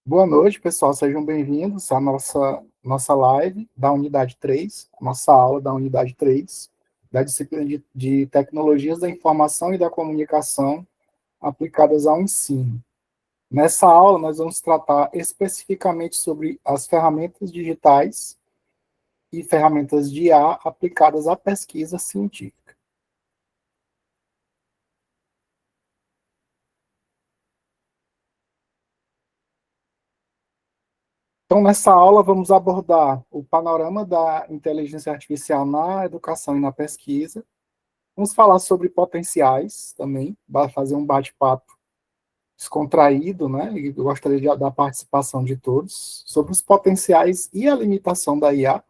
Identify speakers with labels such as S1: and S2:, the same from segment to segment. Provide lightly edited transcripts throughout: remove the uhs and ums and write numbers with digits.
S1: Boa noite, pessoal. Sejam bem-vindos à nossa live da Unidade 3, nossa aula da Unidade 3, da disciplina de Tecnologias da Informação e da Comunicação aplicadas ao ensino. Nessa aula, nós vamos tratar especificamente sobre as ferramentas digitais e ferramentas de IA aplicadas à pesquisa científica. Então, nessa aula, vamos abordar o panorama da inteligência artificial na educação e na pesquisa. Vamos falar sobre potenciais também, vai fazer um bate-papo descontraído, né? E eu gostaria da participação de todos, sobre os potenciais e a limitação da IA,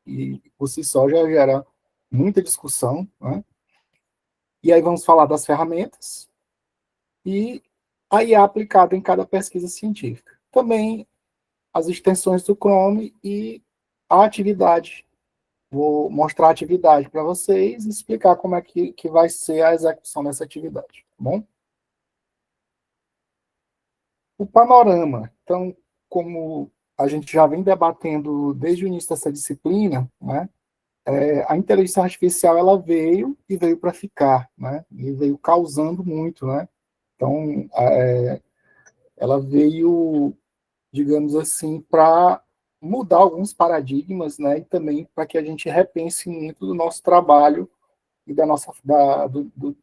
S1: e por si só já gera muita discussão, né? E aí vamos falar das ferramentas e a IA aplicada em cada pesquisa científica. Também as extensões do Chrome e a atividade. Vou mostrar a atividade para vocês e explicar como é que vai ser a execução dessa atividade, tá bom? O panorama. Então, como a gente já vem debatendo desde o início dessa disciplina, né, a inteligência artificial ela veio e veio para ficar, né, e veio causando muito, né. Então, ela veio, digamos assim, para mudar alguns paradigmas, né, e também para que a gente repense muito do nosso trabalho e do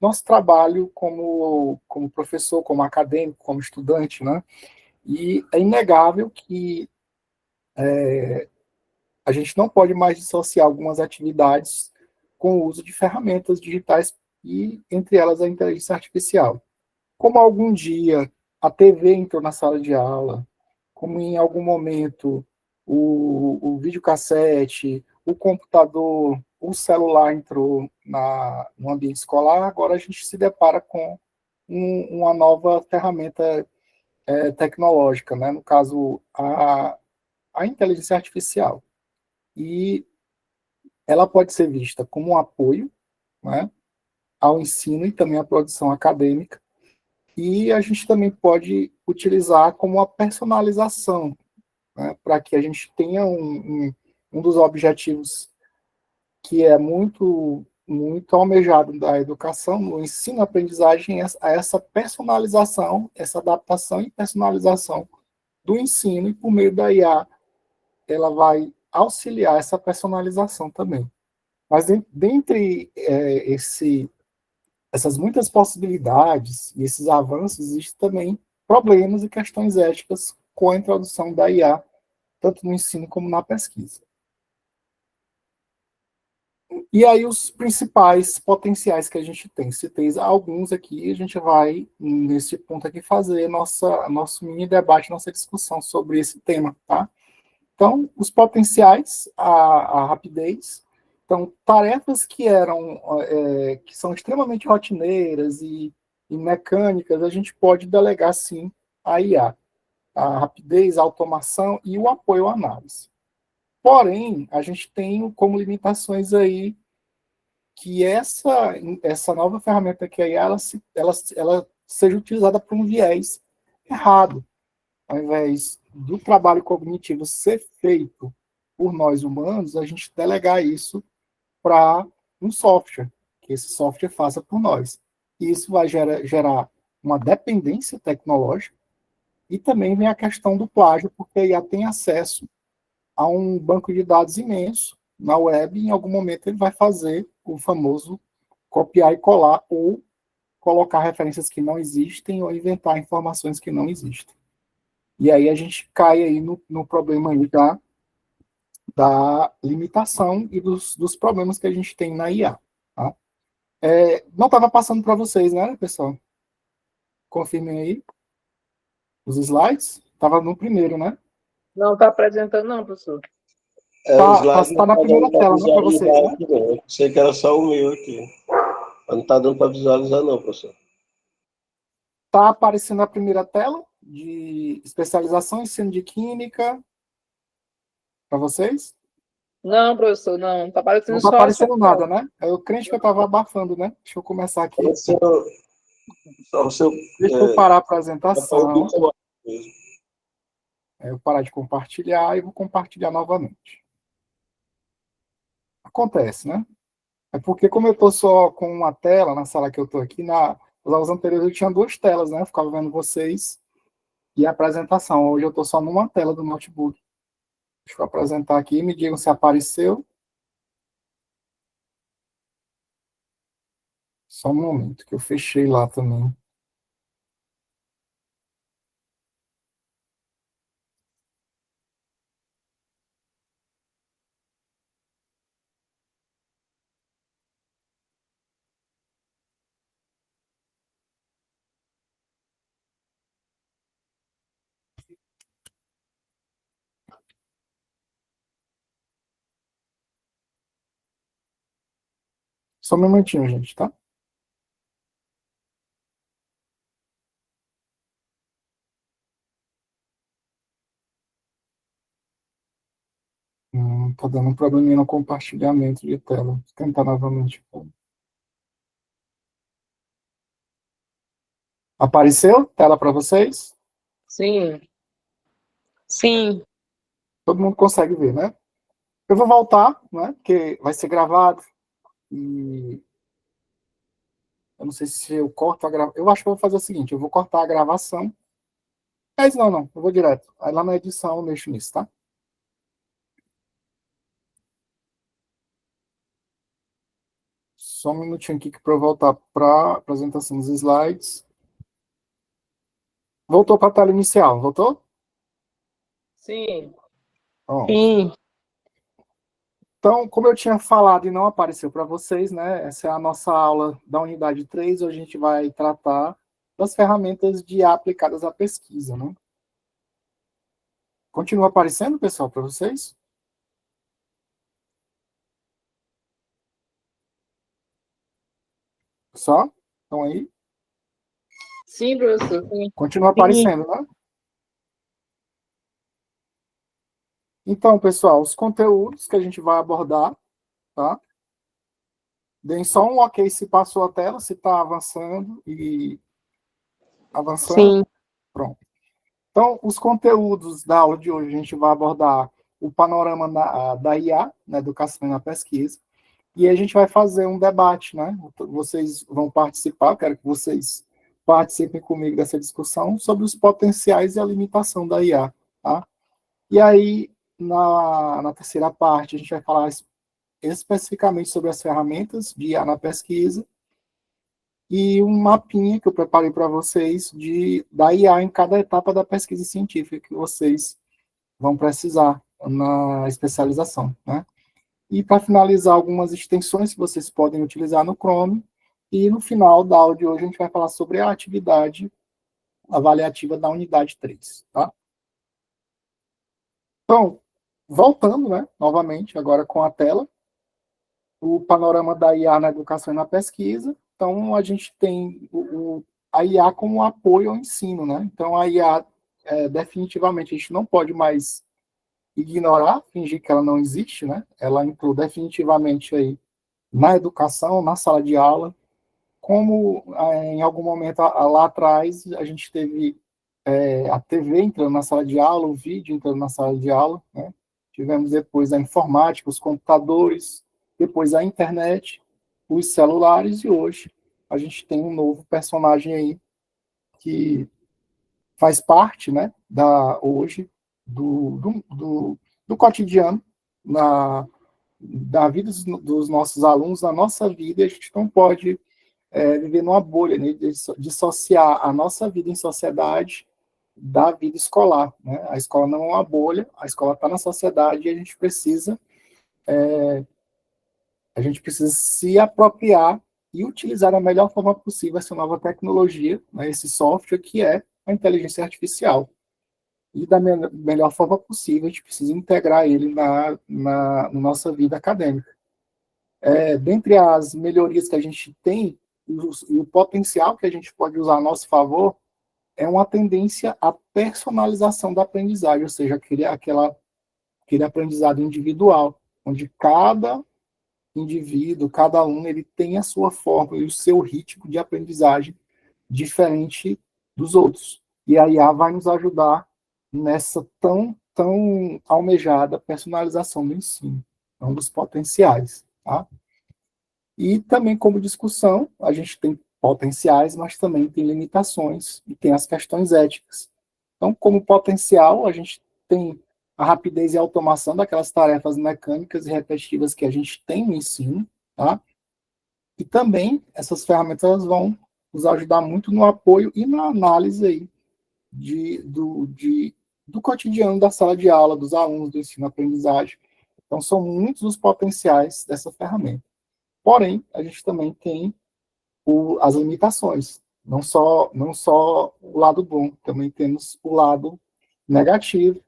S1: nosso trabalho como professor, como acadêmico, como estudante, né. E é inegável que a gente não pode mais dissociar algumas atividades com o uso de ferramentas digitais e, entre elas, a inteligência artificial. Como algum dia a TV entrou na sala de aula, como em algum momento o videocassete, o computador, o celular entrou no ambiente escolar, agora a gente se depara com uma nova ferramenta tecnológica, né? No caso, a inteligência artificial. E ela pode ser vista como um apoio, né, ao ensino e também à produção acadêmica, e a gente também pode utilizar como uma personalização, né, para que a gente tenha um dos objetivos que é muito almejado da educação, no ensino-aprendizagem, a essa personalização, essa adaptação e personalização do ensino, e por meio da IA, ela vai auxiliar essa personalização também. Mas dentre essas muitas possibilidades e esses avanços, existem também problemas e questões éticas com a introdução da IA, tanto no ensino como na pesquisa. E aí os principais potenciais que a gente tem, citei alguns aqui, a gente vai, nesse ponto aqui, fazer nosso mini debate, nossa discussão sobre esse tema, tá? Então, os potenciais, a rapidez. Então, tarefas que são extremamente rotineiras e mecânicas, a gente pode delegar, sim, a IA. A rapidez, a automação e o apoio à análise. Porém, a gente tem como limitações aí que essa nova ferramenta que é a IA, ela seja utilizada por um viés errado, ao invés do trabalho cognitivo ser feito por nós humanos, a gente delegar isso para um software, que esse software faça por nós. E isso vai gerar uma dependência tecnológica e também vem a questão do plágio, porque a IA tem acesso a um banco de dados imenso na web e em algum momento ele vai fazer o famoso copiar e colar ou colocar referências que não existem ou inventar informações que não existem. E aí a gente cai aí no problema aí da limitação e dos problemas que a gente tem na IA. Tá? Não estava passando para vocês, né, pessoal? Confirmem aí os slides. Estava no primeiro, né?
S2: Não está apresentando, não, professor.
S3: O slide não
S1: Tá na
S3: está
S1: primeira
S3: dando para
S1: tela, não para vocês,
S3: visualizar
S1: né?
S3: aqui, não. Sei que era só o meu aqui. Mas não está dando para visualizar, não, professor.
S1: Está aparecendo a primeira tela de especialização em ensino de química para vocês?
S2: Não, professor, não está aparecendo
S1: Não está
S2: só
S1: aparecendo nada, né? Eu crente que eu estava abafando, né? Deixa eu começar aqui.
S3: Só o seu.
S1: Deixa eu parar a
S3: Só para
S1: apresentação.
S3: ouvir mesmo.
S1: Eu parar de compartilhar e vou compartilhar novamente. Acontece, né? É porque como eu estou só com uma tela na sala que eu estou aqui, nas aulas anteriores eu tinha duas telas, né? Eu ficava vendo vocês e a apresentação. Hoje eu estou só numa tela do notebook. Deixa eu apresentar aqui, me digam se apareceu. Só um momento, que eu fechei lá também. Só um momentinho, gente, tá? Tá dando um probleminha no compartilhamento de tela. Vou tentar novamente. Apareceu tela para vocês?
S2: Sim.
S4: Sim.
S1: Todo mundo consegue ver, né? Eu vou voltar, né? Porque vai ser gravado. E eu não sei se eu corto a gravação. Eu acho que eu vou fazer o seguinte: eu vou cortar a gravação. Mas não. Eu vou direto. Aí lá na edição eu mexo nisso, tá? Só um minutinho aqui para eu voltar para a apresentação dos slides. Voltou para a tela inicial, voltou?
S2: Sim.
S1: Ó.
S4: Sim.
S1: Então, como eu tinha falado e não apareceu para vocês, né? Essa é a nossa aula da unidade 3, hoje a gente vai tratar das ferramentas de IA aplicadas à pesquisa, né? Continua aparecendo, pessoal, para vocês? Só? Estão aí?
S2: Sim, professor. Sim.
S1: Continua aparecendo, né? Então, pessoal, os conteúdos que a gente vai abordar, tá? Deem só um ok se passou a tela, se está avançando e avançando.
S4: Sim.
S1: Pronto. Então, os conteúdos da aula de hoje, a gente vai abordar o panorama da IA, na educação e na pesquisa, e a gente vai fazer um debate, né? Vocês vão participar, quero que vocês participem comigo dessa discussão sobre os potenciais e a limitação da IA, tá? E aí, na terceira parte, a gente vai falar especificamente sobre as ferramentas de IA na pesquisa e um mapinha que eu preparei para vocês da IA em cada etapa da pesquisa científica que vocês vão precisar na especialização, né? E para finalizar, algumas extensões que vocês podem utilizar no Chrome. E no final da aula de hoje, a gente vai falar sobre a atividade avaliativa da unidade 3, tá? Então, voltando, né, novamente, agora com a tela, o panorama da IA na educação e na pesquisa. Então, a gente tem a IA como apoio ao ensino, né? Então, a IA, definitivamente, a gente não pode mais ignorar, fingir que ela não existe, né? Ela entrou definitivamente aí na educação, na sala de aula, como em algum momento lá atrás a gente teve a TV entrando na sala de aula, o vídeo entrando na sala de aula, né? Tivemos depois a informática, os computadores, depois a internet, os celulares, e hoje a gente tem um novo personagem aí que faz parte, né, hoje do cotidiano, da vida dos nossos alunos, da nossa vida. E a gente não pode viver numa bolha, né, dissociar a nossa vida em sociedade da vida escolar, né? A escola não é uma bolha, a escola está na sociedade e a gente precisa se apropriar e utilizar da melhor forma possível essa nova tecnologia, né, esse software que é a inteligência artificial. E da melhor forma possível, a gente precisa integrar ele na nossa vida acadêmica. Dentre as melhorias que a gente tem, e o potencial que a gente pode usar a nosso favor, é uma tendência à personalização da aprendizagem, ou seja, aquele aprendizado individual, onde cada indivíduo, cada aluno, ele tem a sua forma e o seu ritmo de aprendizagem diferente dos outros. E a IA vai nos ajudar nessa tão almejada personalização do ensino. É um dos potenciais, tá? E também, como discussão, a gente tem potenciais, mas também tem limitações e tem as questões éticas. Então, como potencial, a gente tem a rapidez e a automação daquelas tarefas mecânicas e repetitivas que a gente tem no ensino, tá? E também essas ferramentas elas vão nos ajudar muito no apoio e na análise aí do cotidiano da sala de aula, dos alunos do ensino-aprendizagem. Então, são muitos os potenciais dessa ferramenta. Porém, a gente também tem as limitações. Não só o lado bom, também temos o lado negativo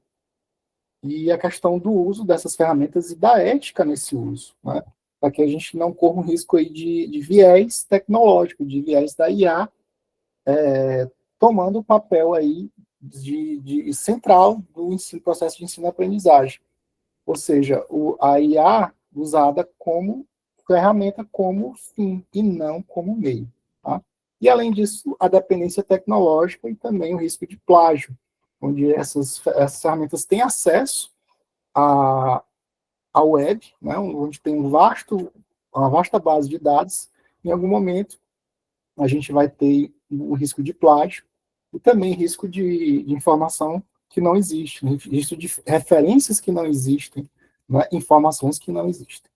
S1: e a questão do uso dessas ferramentas e da ética nesse uso, né? Para que a gente não corra um risco aí de viés tecnológico, de viés da IA, tomando o papel aí de central do ensino, processo de ensino-aprendizagem. Ou seja, a IA usada como ferramenta, como fim, e não como meio. Tá? E, além disso, a dependência tecnológica e também o risco de plágio, onde essas ferramentas têm acesso à web, né, onde tem uma vasta base de dados. Em algum momento, a gente vai ter o risco de plágio e também risco de informação que não existe, risco de referências que não existem, né, informações que não existem.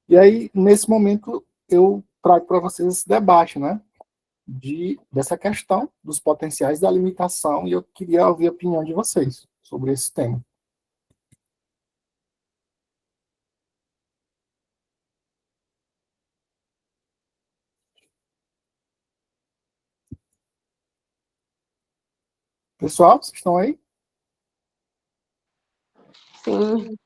S1: E aí, nesse momento, eu trago para vocês esse debate, né, dessa questão dos potenciais da limitação, e eu queria ouvir a opinião de vocês sobre esse tema. Pessoal, vocês estão aí?
S4: Sim.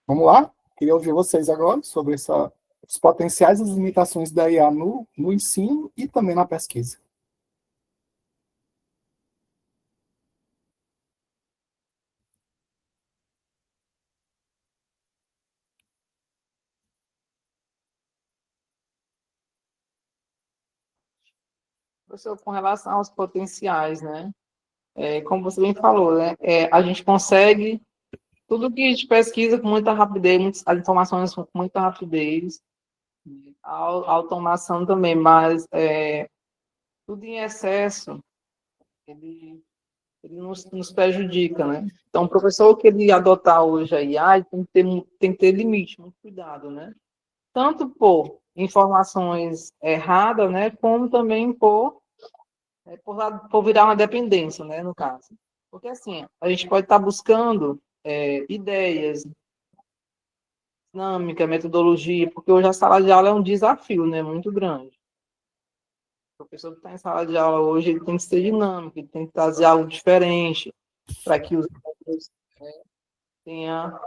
S1: Vamos lá? Queria ouvir vocês agora sobre os potenciais e as limitações da IA no ensino e também na pesquisa.
S2: Professor, com relação aos potenciais, né? Como você bem falou, né? A gente consegue tudo que a gente pesquisa com muita rapidez, as informações com muita rapidez, a automação também, mas tudo em excesso, ele nos prejudica, né? Então, o professor que ele adotar hoje a IA, ele tem que ter limite, muito cuidado, né? Tanto por informações erradas, né? Como também por virar uma dependência, né? No caso. Porque, assim, a gente pode estar buscando ideias, dinâmica, metodologia, porque hoje a sala de aula é um desafio, né? Muito grande. O professor que está em sala de aula hoje, ele tem que ser dinâmico, ele tem que trazer algo diferente para que os alunos, né, tenham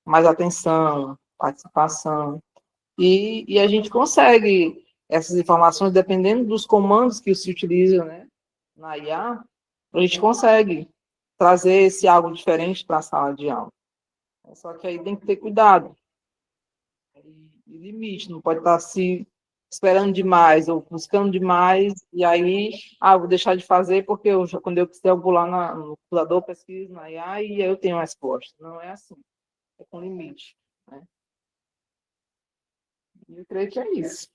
S2: mais atenção, participação. E a gente consegue essas informações, dependendo dos comandos que se utilizam, né, na IA, a gente consegue trazer esse algo diferente para a sala de aula. Só que aí tem que ter cuidado e limite, não pode estar se esperando demais ou buscando demais, e aí, vou deixar de fazer porque quando eu quiser, eu vou lá no computador, pesquiso na IA e aí eu tenho a resposta. Não é assim, é com limite, né? E eu creio que é isso.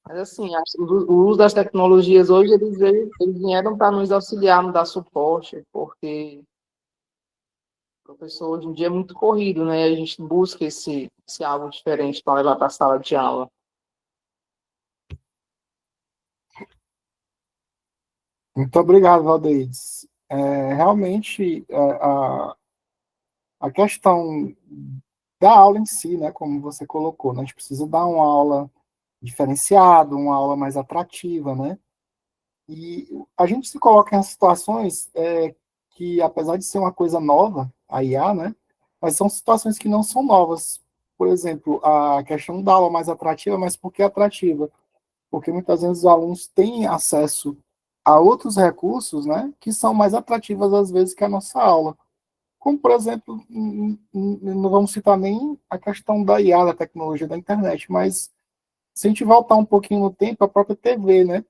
S2: Mas, assim, o uso das tecnologias hoje, eles vieram para nos auxiliar, nos dar suporte, porque o professor hoje em dia é muito corrido, né? A gente busca esse algo diferente para levar para a sala de aula.
S1: Muito obrigado, Valdeir. Realmente, a questão da aula em si, né, como você colocou, né, a gente precisa dar uma aula diferenciada, uma aula mais atrativa, né? E a gente se coloca em situações que, apesar de ser uma coisa nova, a IA, né, mas são situações que não são novas. Por exemplo, a questão da aula mais atrativa, mas por que atrativa? Porque muitas vezes os alunos têm acesso a outros recursos, né, que são mais atrativos às vezes que a nossa aula. Como, por exemplo, não vamos citar nem a questão da IA, da tecnologia da internet, mas se a gente voltar um pouquinho no tempo, a própria TV, né?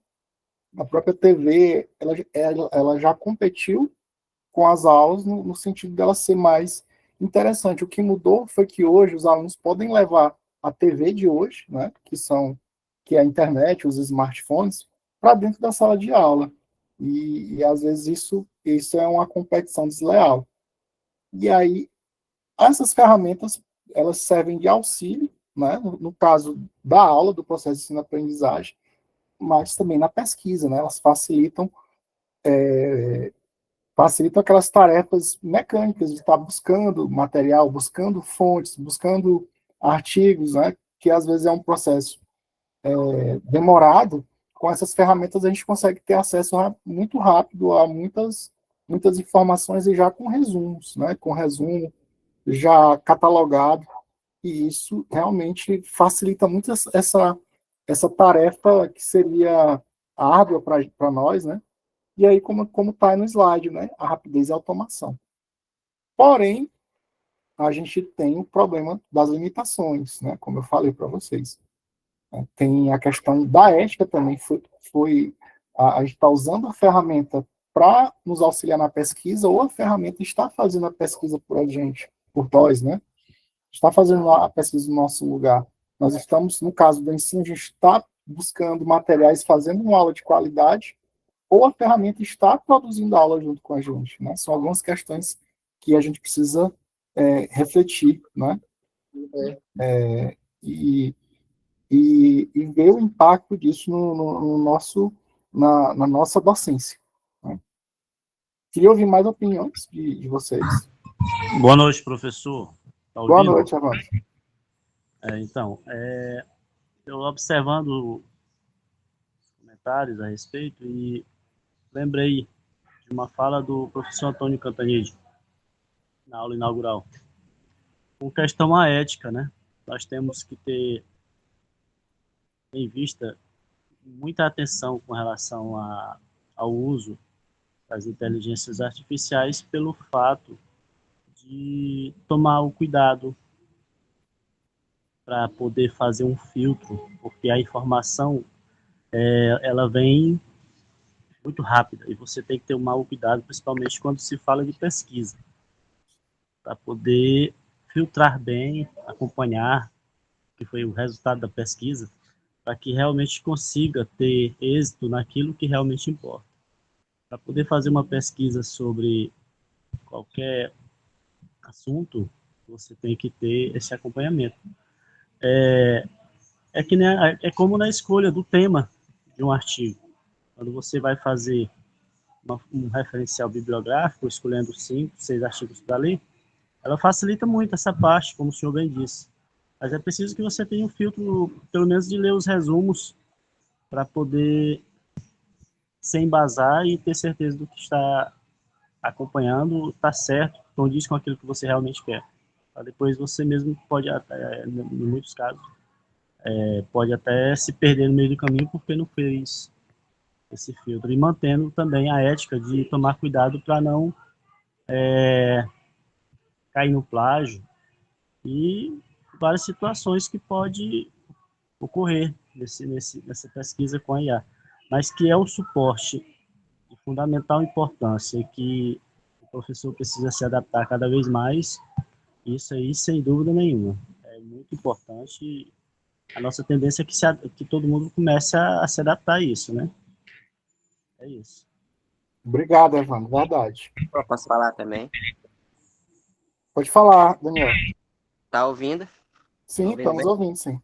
S1: A própria TV, ela já competiu com as aulas no sentido dela ser mais interessante. O que mudou foi que hoje os alunos podem levar a TV de hoje, né, que é a internet, os smartphones, para dentro da sala de aula. E às vezes isso é uma competição desleal. E aí, essas ferramentas, elas servem de auxílio, né, no caso da aula, do processo de ensino-aprendizagem, mas também na pesquisa, né, elas facilitam aquelas tarefas mecânicas de estar buscando material, buscando fontes, buscando artigos, né, que às vezes é um processo demorado. Com essas ferramentas a gente consegue ter acesso muito rápido a muitas informações e já com resumos, né, com resumo já catalogado, e isso realmente facilita muito essa tarefa que seria árdua para nós, né? E aí, como está no slide, né? A rapidez e a automação. Porém, a gente tem o problema das limitações, né? Como eu falei para vocês. Tem a questão da ética também. A gente está usando a ferramenta para nos auxiliar na pesquisa, ou a ferramenta está fazendo a pesquisa por a gente, por nós, né? Está fazendo a pesquisa no nosso lugar. Nós estamos, no caso do ensino, a gente está buscando materiais, fazendo uma aula de qualidade, ou a ferramenta está produzindo aula junto com a gente, né? São algumas questões que a gente precisa refletir, né? E, e ver o impacto disso na nossa docência, né? Queria ouvir mais opiniões de vocês.
S5: Boa noite, professor. Tá
S1: Boa
S5: ouvindo?
S1: noite, Evandro.
S5: Então, eu observando os comentários a respeito e lembrei de uma fala do professor Antônio Cantanhede na aula inaugural. Com questão à ética, né? Nós temos que ter em vista muita atenção com relação ao uso das inteligências artificiais pelo fato de tomar o cuidado para poder fazer um filtro, porque a informação ela vem muito rápida e você tem que ter um maior cuidado, principalmente quando se fala de pesquisa, para poder filtrar bem, acompanhar o que foi o resultado da pesquisa, para que realmente consiga ter êxito naquilo que realmente importa. Para poder fazer uma pesquisa sobre qualquer assunto, você tem que ter esse acompanhamento. É como na escolha do tema de um artigo. Quando você vai fazer um referencial bibliográfico, escolhendo 5, 6 artigos para ler, ela facilita muito essa parte, como o senhor bem disse. Mas é preciso que você tenha um filtro, pelo menos de ler os resumos, para poder se embasar e ter certeza do que está acompanhando está certo, condiz com aquilo que você realmente quer. Depois você mesmo pode, em muitos casos, pode até se perder no meio do caminho porque não fez esse filtro. E mantendo também a ética de tomar cuidado para não cair no plágio e várias situações que pode ocorrer nessa pesquisa com a IA, mas que é um suporte de fundamental importância e que o professor precisa se adaptar cada vez mais, isso aí sem dúvida nenhuma. É muito importante. A nossa tendência é que todo mundo comece a se adaptar a isso, né? É isso.
S1: Obrigado, Evandro. Verdade.
S6: Eu posso falar também?
S1: Pode falar, Daniel.
S6: Tá ouvindo?
S1: Sim,
S6: ouvindo
S1: estamos
S6: bem?
S1: ouvindo, sim.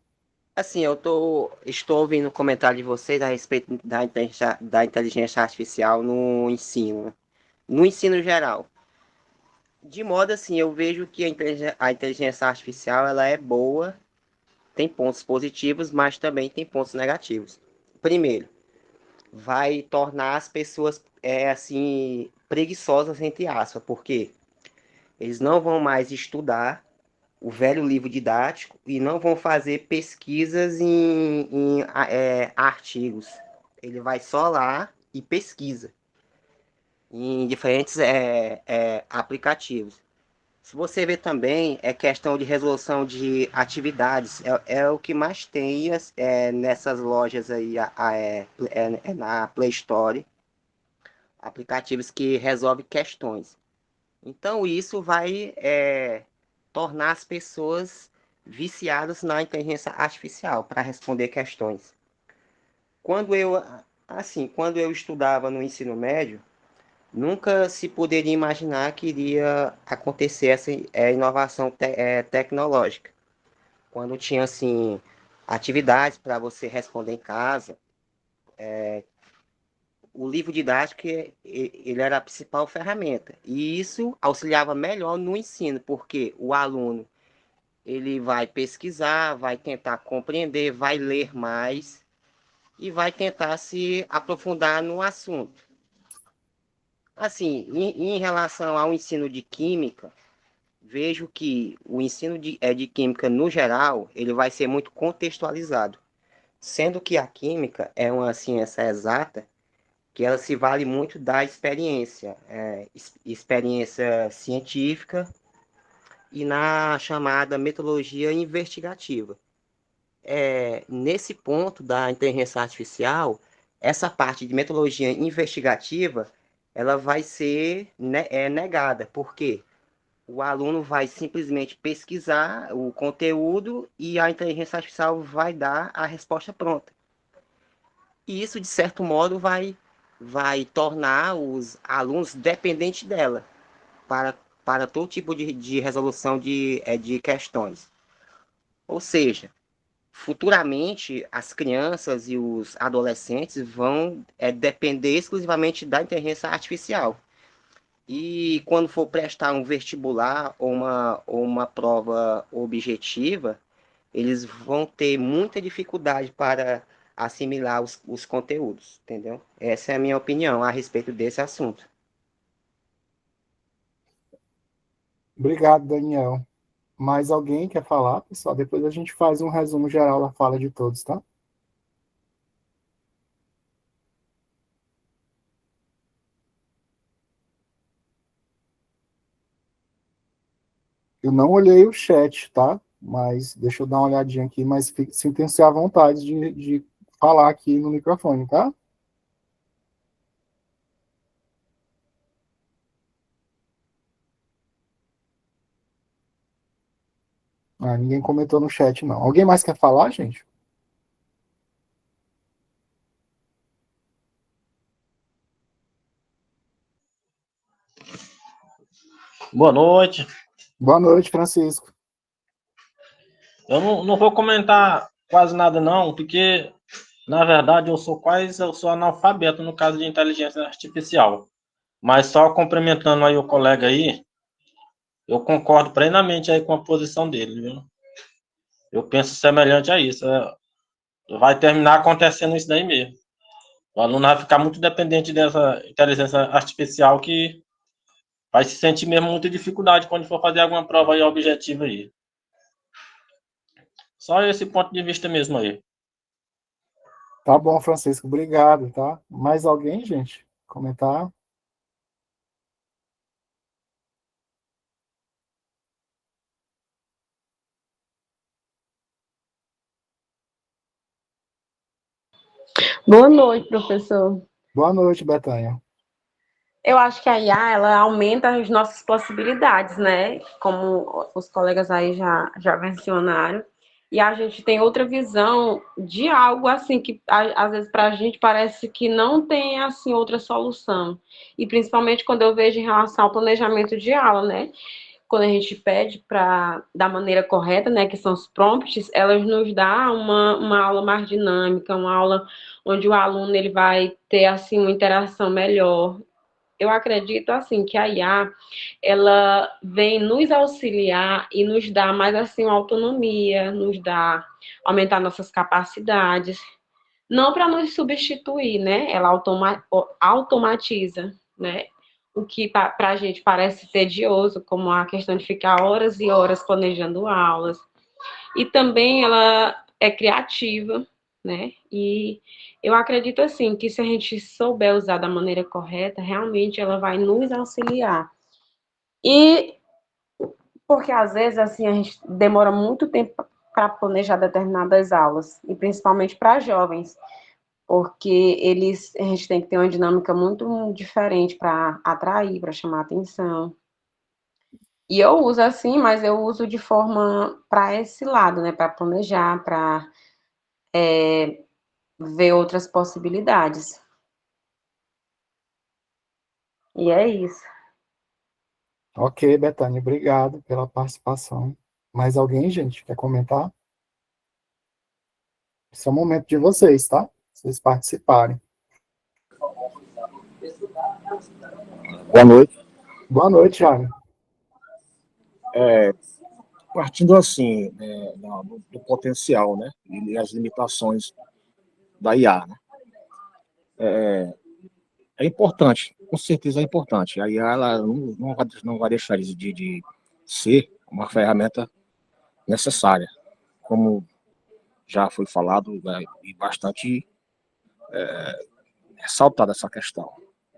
S6: Assim, estou ouvindo o comentário de vocês a respeito da inteligência artificial no ensino, né? No ensino geral. De modo assim, eu vejo que a inteligência artificial ela é boa, tem pontos positivos, mas também tem pontos negativos. Primeiro, vai tornar as pessoas assim preguiçosas entre aspas, porque eles não vão mais estudar o velho livro didático e não vão fazer pesquisas em artigos. Ele vai só lá e pesquisa em diferentes aplicativos. Se você ver também, é questão de resolução de atividades, é o que mais tem nessas lojas aí, na Play Store, aplicativos que resolvem questões. Então, isso vai tornar as pessoas viciadas na inteligência artificial para responder questões. Quando eu estudava no ensino médio, nunca se poderia imaginar que iria acontecer essa inovação tecnológica. Quando tinha, assim, atividades para você responder em casa, o livro didático ele era a principal ferramenta. E isso auxiliava melhor no ensino, porque o aluno ele vai pesquisar, vai tentar compreender, vai ler mais e vai tentar se aprofundar no assunto. Assim, em relação ao ensino de química, vejo que o ensino de química, no geral, ele vai ser muito contextualizado. Sendo que a química é uma ciência exata, que ela se vale muito da experiência, experiência científica e na chamada metodologia investigativa. Nesse ponto da inteligência artificial, essa parte de metodologia investigativa, ela vai ser negada. Por quê? O aluno vai simplesmente pesquisar o conteúdo e a inteligência artificial vai dar a resposta pronta. E isso, de certo modo, vai tornar os alunos dependentes dela para todo tipo de resolução de questões. Ou seja, futuramente as crianças e os adolescentes vão depender exclusivamente da inteligência artificial. E quando for prestar um vestibular ou uma prova objetiva, eles vão ter muita dificuldade para assimilar os conteúdos, entendeu? Essa é a minha opinião a respeito desse assunto.
S1: Obrigado, Daniel. Mais alguém quer falar, pessoal? Depois a gente faz um resumo geral da fala de todos, tá? Eu não olhei o chat, tá? Mas deixa eu dar uma olhadinha aqui, mas sintam-se à vontade de falar aqui no microfone, tá? Ah, ninguém comentou no chat, não. Alguém mais quer falar, gente?
S7: Boa noite.
S1: Boa noite, Francisco.
S7: Eu não vou comentar quase nada não, porque na verdade eu sou analfabeto no caso de inteligência artificial. Mas só complementando aí o colega aí, eu concordo plenamente aí com a posição dele, viu? Eu penso semelhante a isso. Vai terminar acontecendo isso daí mesmo. O aluno vai ficar muito dependente dessa inteligência artificial que vai se sentir mesmo muita dificuldade quando for fazer alguma prova aí objetiva aí. Só esse ponto de vista mesmo aí.
S1: Tá bom, Francisco, obrigado, tá? Mais alguém, gente? Comentar?
S4: Boa noite, professor.
S1: Boa noite, Betânia.
S4: Eu acho que a IA, ela aumenta as nossas possibilidades, né? Como os colegas aí já mencionaram. E a gente tem outra visão de algo assim que às vezes para a gente parece que não tem assim outra solução. E principalmente quando eu vejo em relação ao planejamento de aula, né? Quando a gente pede para da maneira correta, né, que são os prompts, elas nos dá uma aula mais dinâmica, uma aula onde o aluno ele vai ter assim uma interação melhor. Eu acredito assim que a IA ela vem nos auxiliar e nos dá mais assim uma autonomia, nos dá aumentar nossas capacidades, não para nos substituir, né? Ela automatiza, né? O que para a gente parece tedioso, como a questão de ficar horas e horas planejando aulas. E também ela é criativa, né? E eu acredito assim que se a gente souber usar da maneira correta, realmente ela vai nos auxiliar. E Porque às vezes assim a gente demora muito tempo para planejar determinadas aulas, e principalmente para jovens, porque a gente tem que ter uma dinâmica muito diferente para atrair, para chamar atenção. E eu uso assim, mas eu uso de forma para esse lado, né? Para planejar, para ver outras possibilidades. E é isso.
S1: Ok, Betânia, obrigado pela participação. Mais alguém, gente, quer comentar? Esse é o momento de vocês, tá? Vocês participarem.
S8: Boa noite.
S1: Boa noite, Jaime.
S8: Partindo assim, do potencial, né, e as limitações da IA, né, é importante, com certeza é importante. A IA ela não vai deixar de ser uma ferramenta necessária, como já foi falado, né, e bastante ressaltada essa questão.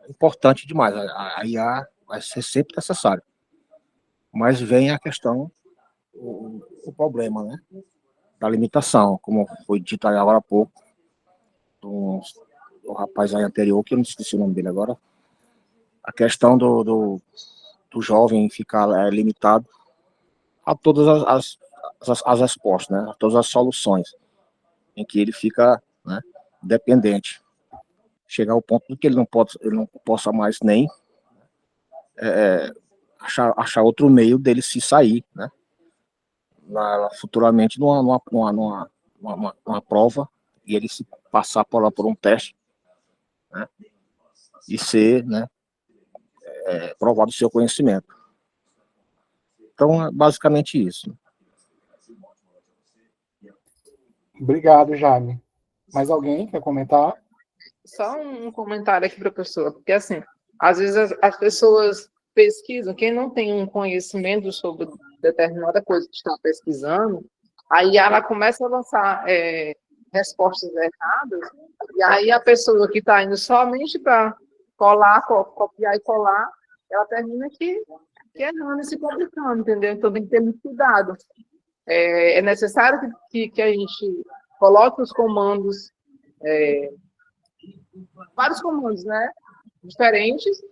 S8: É importante demais, a IA vai ser sempre necessária. Mas vem a questão, o problema, né, da limitação, como foi dito agora há pouco, do rapaz aí anterior, que eu não esqueci o nome dele agora, a questão do jovem ficar limitado a todas as respostas, né, a todas as soluções, em que ele fica, né, dependente. Chegar ao ponto de que ele não possa mais nem achar outro meio dele se sair, né, futuramente numa prova, e ele se passar por um teste, né, e ser, né, provado o seu conhecimento. Então, é basicamente isso.
S1: Obrigado, Jaime. Mais alguém quer comentar?
S2: Só um comentário aqui, professor, porque assim, às vezes as pessoas pesquisam, quem não tem um conhecimento sobre determinada coisa que está pesquisando, aí ela começa a lançar respostas erradas, e aí a pessoa que está indo somente para copiar e colar, ela termina que errando e se complicando, entendeu? Então tem que ter muito cuidado. É necessário que a gente coloque os comandos, vários comandos, né? Diferentes,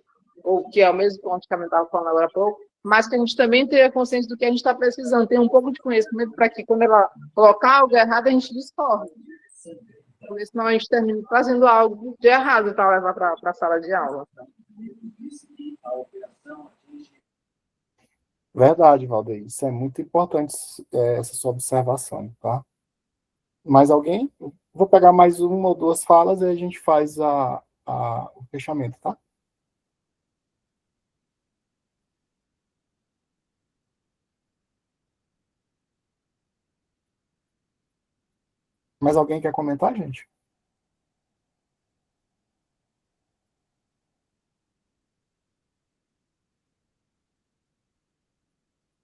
S2: ou que é o mesmo ponto que a gente estava falando agora há pouco, mas que a gente também tenha consciência do que a gente está precisando, ter um pouco de conhecimento para que, quando ela colocar algo errado, a gente discorde. Porque senão a gente termina fazendo algo de errado para levar para a sala de aula.
S1: Verdade, Valdeir. Isso é muito importante, essa sua observação, tá? Mais alguém? Vou pegar mais uma ou duas falas e a gente faz o fechamento, tá? Mais alguém quer comentar, gente?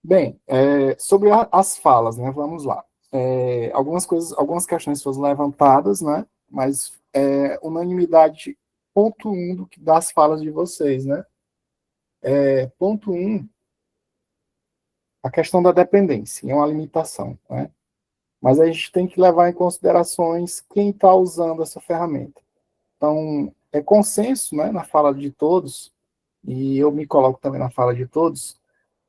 S1: Bem, sobre as falas, né? Vamos lá. Algumas questões foram levantadas, né? Mas unanimidade, ponto 1 das falas de vocês, né? Ponto 1, a questão da dependência, é uma limitação, né? Mas a gente tem que levar em considerações quem está usando essa ferramenta. Então, é consenso, né, na fala de todos, e eu me coloco também na fala de todos,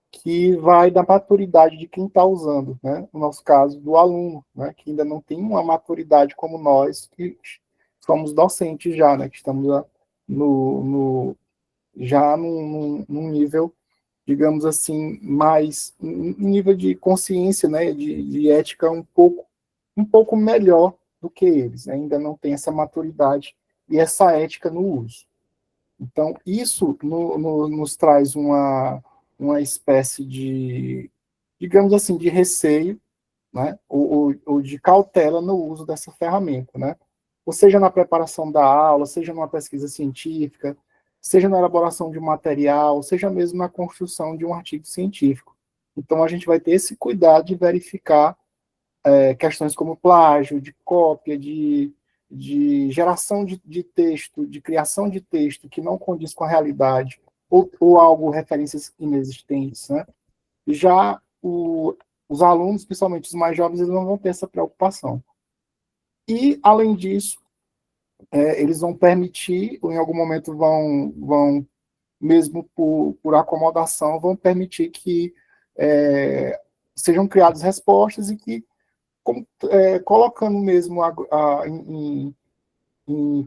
S1: que vai da maturidade de quem está usando, né? No nosso caso, do aluno, né? Que ainda não tem uma maturidade como nós, que somos docentes já, né? Que estamos já num nível, digamos assim, mais um nível de consciência, né? De ética um pouco melhor do que eles, né? Ainda não tem essa maturidade e essa ética no uso. Então, isso nos traz uma espécie de, digamos assim, de receio, né, ou de cautela no uso dessa ferramenta, né? Ou seja na preparação da aula, seja numa pesquisa científica, seja na elaboração de um material, seja mesmo na construção de um artigo científico. Então, a gente vai ter esse cuidado de verificar questões como plágio, de cópia, de geração de texto, de criação de texto que não condiz com a realidade, ou algo, referências inexistentes, né? Já os alunos, principalmente os mais jovens, eles não vão ter essa preocupação. E, além disso, eles vão permitir, ou em algum momento vão mesmo por acomodação, vão permitir que sejam criadas respostas e que, colocando mesmo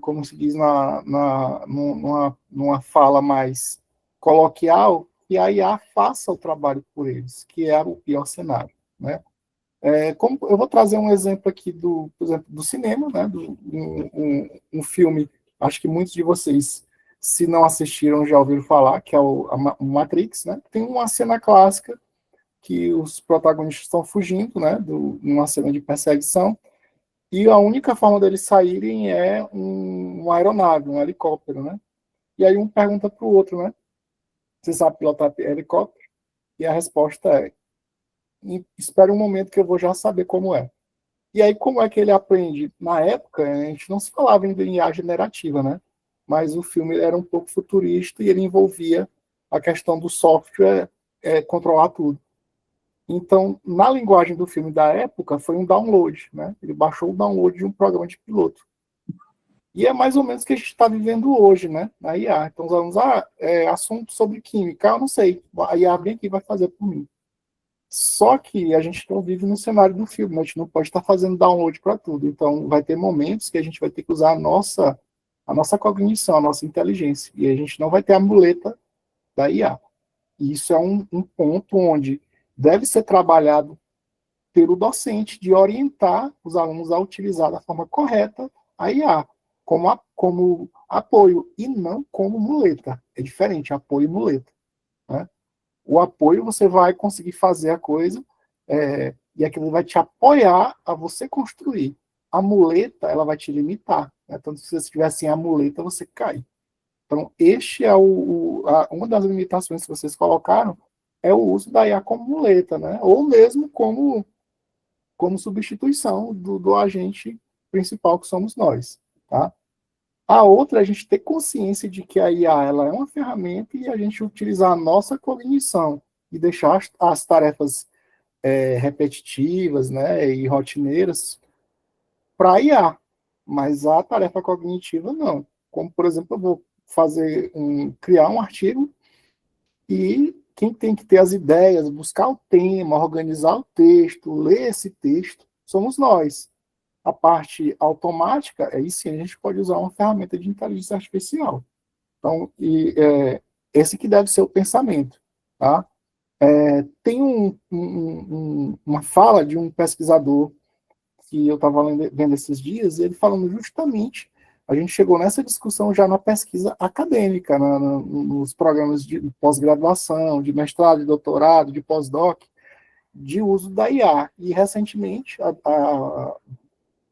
S1: como se diz, numa fala mais coloquial, que a IA faça o trabalho por eles, que é o pior cenário, né? Como eu vou trazer um exemplo aqui por exemplo, do cinema, né? Um filme, acho que muitos de vocês, se não assistiram, já ouviram falar, que é o Matrix, né? Tem uma cena clássica que os protagonistas estão fugindo, né? Numa cena de perseguição, e a única forma deles saírem é uma aeronave, um helicóptero, né? E aí um pergunta para o outro, né? Você sabe pilotar helicóptero? E a resposta é: espere um momento que eu vou já saber como é. E aí, como é que ele aprende? Na época, a gente não se falava ainda em IA generativa, né? Mas o filme era um pouco futurista e ele envolvia a questão do software controlar tudo. Então, na linguagem do filme da época, foi um download, né? Ele baixou o download de um programa de piloto. E é mais ou menos o que a gente está vivendo hoje, né? Na IA. Então, os alunos, assunto sobre química, eu não sei. A IA vem aqui e vai fazer por mim. Só que a gente não vive no cenário do filme, né? A gente não pode estar fazendo download para tudo. Então, vai ter momentos que a gente vai ter que usar a nossa cognição, a nossa inteligência. E a gente não vai ter a muleta da IA. E isso é um ponto onde deve ser trabalhado pelo docente, de orientar os alunos a utilizar da forma correta a IA, como apoio, e não como muleta. É diferente, apoio e muleta, né? O apoio, você vai conseguir fazer a coisa, e aquilo vai te apoiar a você construir. A muleta, ela vai te limitar, né? Então, se você estiver sem a muleta, você cai. Então, este é uma das limitações que vocês colocaram, é o uso da IA como muleta, né? Ou mesmo como substituição do agente principal, que somos nós, tá? A outra é a gente ter consciência de que a IA ela é uma ferramenta e a gente utilizar a nossa cognição e deixar as tarefas repetitivas, né, e rotineiras para a IA, mas a tarefa cognitiva não. Como, por exemplo, eu vou criar um artigo e quem tem que ter as ideias, buscar o tema, organizar o texto, ler esse texto, somos nós. A parte automática, aí sim a gente pode usar uma ferramenta de inteligência artificial. Então, esse que deve ser o pensamento, tá? Tem uma fala de um pesquisador que eu estava vendo esses dias, ele falando justamente, a gente chegou nessa discussão já na pesquisa acadêmica, nos programas de pós-graduação, de mestrado, de doutorado, de pós-doc, de uso da IA. E recentemente,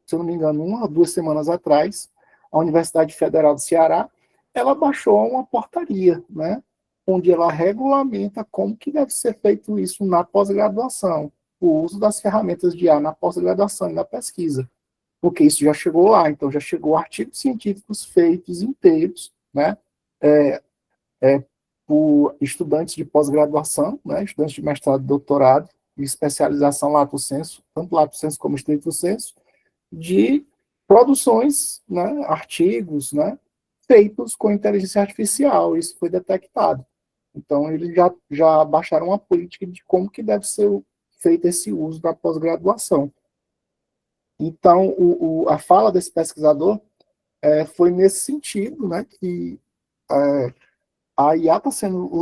S1: se eu não me engano, 1 ou 2 semanas atrás, a Universidade Federal do Ceará, ela baixou uma portaria, né, onde ela regulamenta como que deve ser feito isso na pós-graduação, o uso das ferramentas de IA na pós-graduação e na pesquisa, porque isso já chegou lá, então já chegou artigos científicos feitos inteiros, né, por estudantes de pós-graduação, né, estudantes de mestrado e doutorado, de especialização lato sensu, tanto lato sensu como estricto sensu, de produções, né, artigos, né, feitos com inteligência artificial. Isso foi detectado. Então, eles já baixaram uma política de como que deve ser feito esse uso da pós-graduação. Então, a fala desse pesquisador foi nesse sentido, né, que a IA está sendo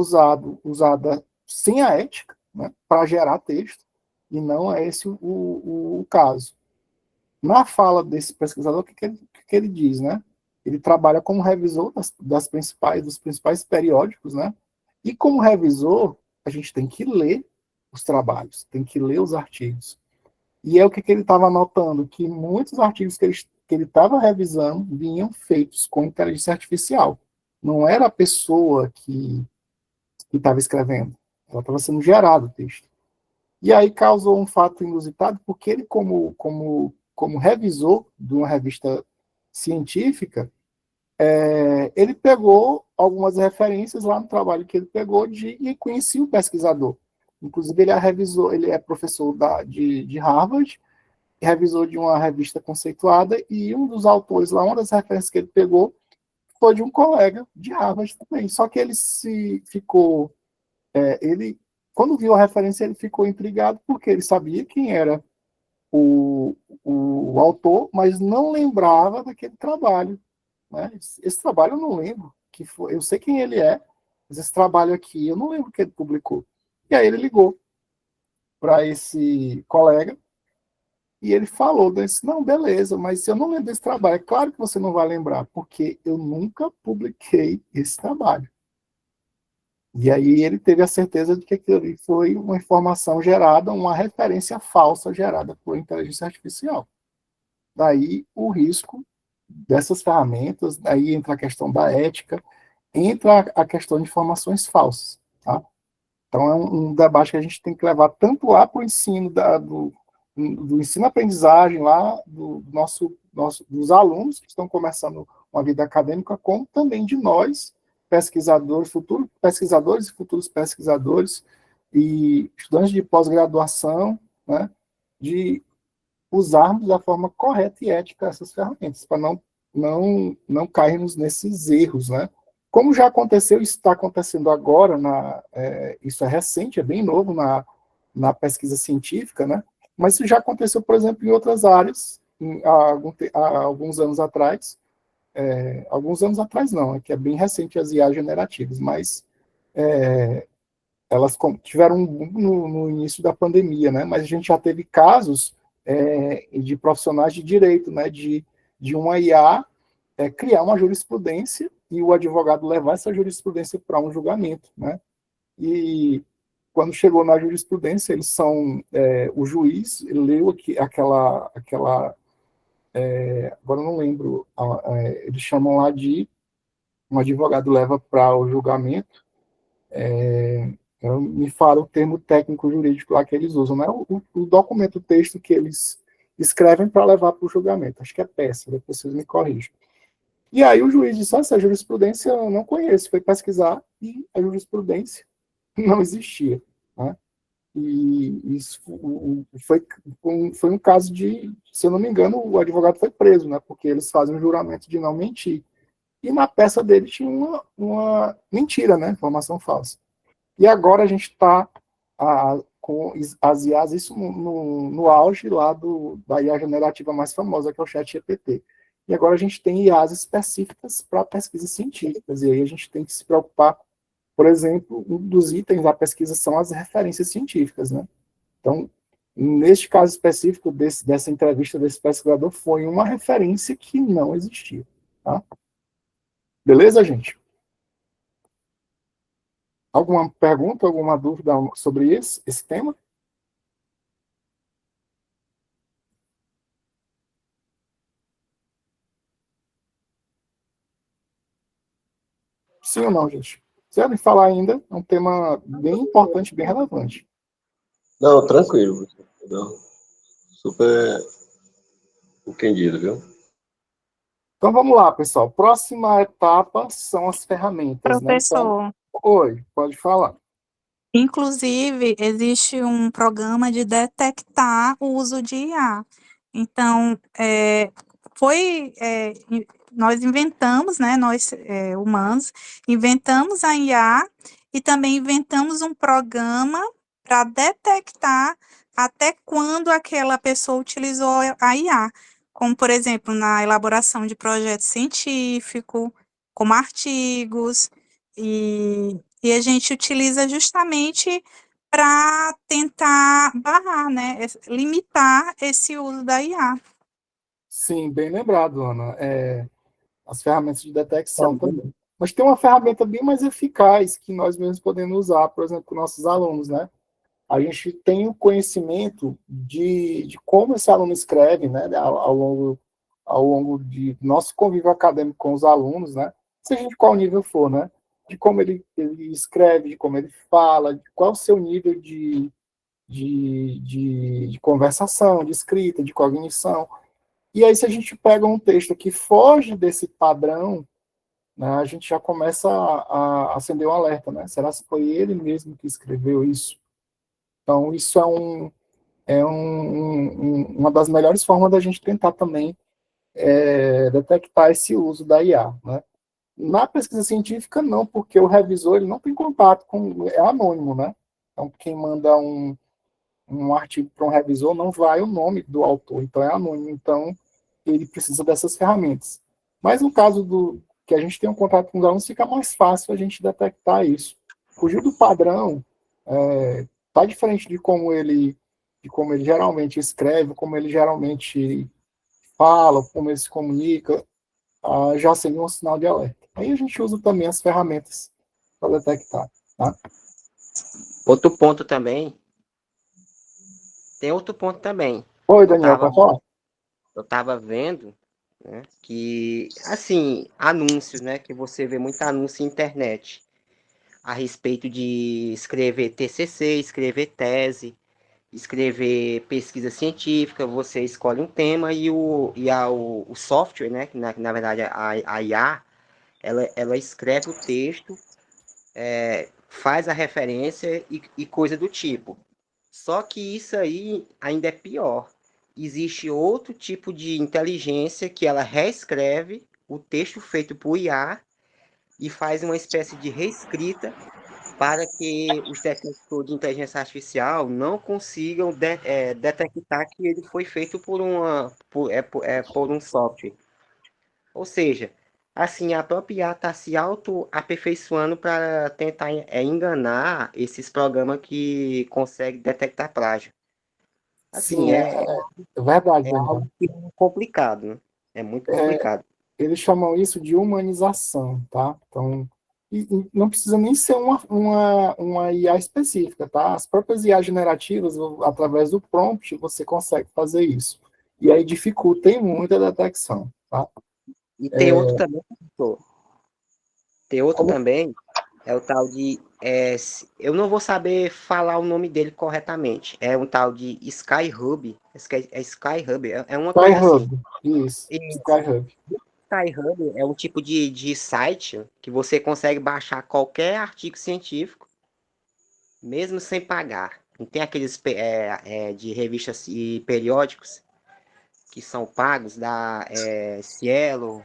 S1: usada sem a ética, né, para gerar texto, e não é esse o caso. Na fala desse pesquisador, o que ele diz, né? Ele trabalha como revisor dos principais periódicos, né? E como revisor, a gente tem que ler os trabalhos, tem que ler os artigos. E é o que ele estava notando, que muitos artigos que ele estava revisando vinham feitos com inteligência artificial. Não era a pessoa que estava escrevendo, ela estava sendo gerado o texto. E aí causou um fato inusitado, porque ele, como revisor de uma revista científica, ele pegou algumas referências lá no trabalho que ele pegou e conhecia o pesquisador. Inclusive, ele é revisor, ele é professor de Harvard, revisor de uma revista conceituada, e um dos autores lá, uma das referências que ele pegou, foi de um colega de Harvard também. Só que ele ele, quando viu a referência, ele ficou intrigado, porque ele sabia quem era o autor, mas não lembrava daquele trabalho. Né? Esse trabalho eu não lembro, eu sei quem ele é, mas esse trabalho aqui eu não lembro que ele publicou. E aí ele ligou para esse colega e ele falou, disse, não, beleza, mas eu não lembro desse trabalho. É claro que você não vai lembrar, porque eu nunca publiquei esse trabalho. E aí ele teve a certeza de que aquilo ali foi uma informação gerada, uma referência falsa gerada por inteligência artificial. Daí o risco dessas ferramentas, daí entra a questão da ética, entra a questão de informações falsas. Tá? Então é um debate que a gente tem que levar tanto lá para o ensino do ensino-aprendizagem lá dos alunos que estão começando uma vida acadêmica, como também de nós, pesquisadores, futuros pesquisadores e futuros pesquisadores e estudantes de pós-graduação, né, de usarmos da forma correta e ética essas ferramentas, para não cairmos nesses erros, né? Como já aconteceu, isso está acontecendo agora, isso é recente, é bem novo na pesquisa científica, né? Mas isso já aconteceu, por exemplo, em outras áreas, há alguns anos atrás. Alguns anos atrás não, que é bem recente as IA generativas, mas elas tiveram um boom no início da pandemia, né? Mas a gente já teve casos de profissionais de direito, né? De uma IA criar uma jurisprudência e o advogado levar essa jurisprudência para um julgamento, né? E quando chegou na jurisprudência, o juiz leu aquela agora eu não lembro, eles chamam lá de um advogado leva para o julgamento, me fala o termo técnico jurídico lá que eles usam, né? O documento, o texto que eles escrevem para levar para o julgamento, acho que é peça, depois vocês me corrigem. E aí o juiz disse, essa jurisprudência eu não conheço, foi pesquisar e a jurisprudência não existia, né? E isso foi um caso se eu não me engano, o advogado foi preso, né? Porque eles fazem um juramento de não mentir. E na peça dele tinha uma mentira, né? Informação falsa. E agora a gente está com as IAs, isso no auge lá da IA generativa mais famosa, que é o ChatGPT. E agora a gente tem IAs específicas para pesquisas científicas, e aí a gente tem que se preocupar, por exemplo, um dos itens da pesquisa são as referências científicas, né? Então, neste caso específico dessa entrevista desse pesquisador, foi uma referência que não existia, tá? Beleza, gente? Alguma pergunta, alguma dúvida sobre esse tema? Sim ou não, gente? Se eu me falar ainda, é um tema bem importante, bem relevante.
S3: Não, tranquilo. Entendeu? Super entendido, viu?
S1: Então vamos lá, pessoal. Próxima etapa são as ferramentas, né?
S9: Professor,
S1: Então, oi, pode falar.
S9: inclusive, existe um programa de detectar o uso de IA. Então, nós inventamos, né, nós humanos, inventamos a IA e também inventamos um programa para detectar até quando aquela pessoa utilizou a IA, como, por exemplo, na elaboração de projetos científicos, como artigos, e a gente utiliza justamente para tentar barrar, né, limitar esse uso da IA.
S1: Sim, bem lembrado, Ana. As ferramentas de detecção também. Mas tem uma ferramenta bem mais eficaz que nós mesmos podemos usar, por exemplo, com nossos alunos, né? A gente tem o conhecimento de como esse aluno escreve, né, ao longo de nosso convívio acadêmico com os alunos, né, seja de qual nível for, né, de como ele escreve, de como ele fala, de qual o seu nível de conversação, de escrita, de cognição. E aí, se a gente pega um texto que foge desse padrão, né, a gente já começa a acender um alerta, né? Será que foi ele mesmo que escreveu isso? Então, isso uma das melhores formas da gente tentar também detectar esse uso da IA, né? Na pesquisa científica, não, porque o revisor ele não tem contato com... É anônimo, né? Então, quem manda um artigo para um revisor não vai o nome do autor, então é anônimo. Então, ele precisa dessas ferramentas. Mas no caso que a gente tem um contato com os alunos, fica mais fácil a gente detectar isso. Fugir do padrão está diferente de como ele geralmente escreve, como ele geralmente fala, como ele se comunica, já seria um sinal de alerta. Aí a gente usa também as ferramentas para detectar. Tá?
S6: Outro ponto também. Tem outro ponto também.
S1: Oi, Daniel, pode falar?
S6: Eu estava vendo, né, que, assim, anúncios, né, que você vê muito anúncio na internet a respeito de escrever TCC, escrever tese, escrever pesquisa científica, você escolhe um tema e o software, né, que na verdade a IA, ela escreve o texto, faz a referência e coisa do tipo. Só que isso aí ainda é pior. Existe outro tipo de inteligência que ela reescreve o texto feito por IA e faz uma espécie de reescrita para que os detectores de inteligência artificial não consigam detectar que ele foi feito por um software. Ou seja, assim, a própria IA está se auto-aperfeiçoando para tentar enganar esses programas que conseguem detectar plágio.
S1: Sim,
S6: Assim,
S1: é verdade,
S6: é
S1: Daniel.
S6: algo que é complicado, né? É muito complicado.
S1: Eles chamam isso de humanização, tá? Então, e não precisa nem ser uma IA específica, tá? As próprias IA generativas, através do prompt, você consegue fazer isso. E aí dificulta muito a detecção, tá?
S6: E tem outro também, professor. Tem outro
S1: Como-
S6: também, é o tal de. Eu não vou saber falar o nome dele corretamente. É um tal de Skyhub. É Skyhub, é uma coisa assim.
S1: Skyhub, isso,
S6: E
S1: Skyhub.
S6: Skyhub é um tipo de site que você consegue baixar qualquer artigo científico, mesmo sem pagar. Não tem aqueles de revistas e periódicos que são pagos, da Cielo,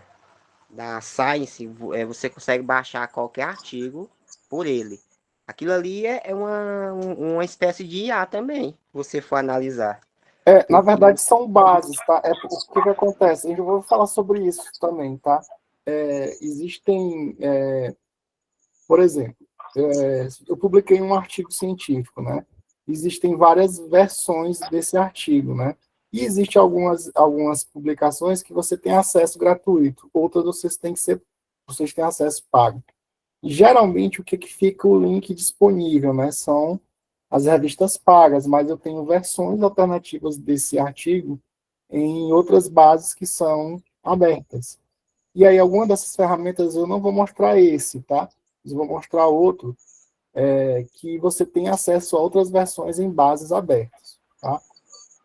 S6: da Science, você consegue baixar qualquer artigo por ele. Aquilo ali é uma espécie de IA também, se você for analisar.
S1: Na
S6: Porque,
S1: verdade, são bases, tá? O que acontece? Eu vou falar sobre isso também, tá? Existem, por exemplo, eu publiquei um artigo científico, né? Existem várias versões desse artigo, né? E existem algumas publicações que você tem acesso gratuito, outras vocês têm acesso pago. E, geralmente, o que fica o link disponível, né? São as revistas pagas, mas eu tenho versões alternativas desse artigo em outras bases que são abertas. E aí, alguma dessas ferramentas eu não vou mostrar esse, tá? Eu vou mostrar outro, que você tem acesso a outras versões em bases abertas, tá?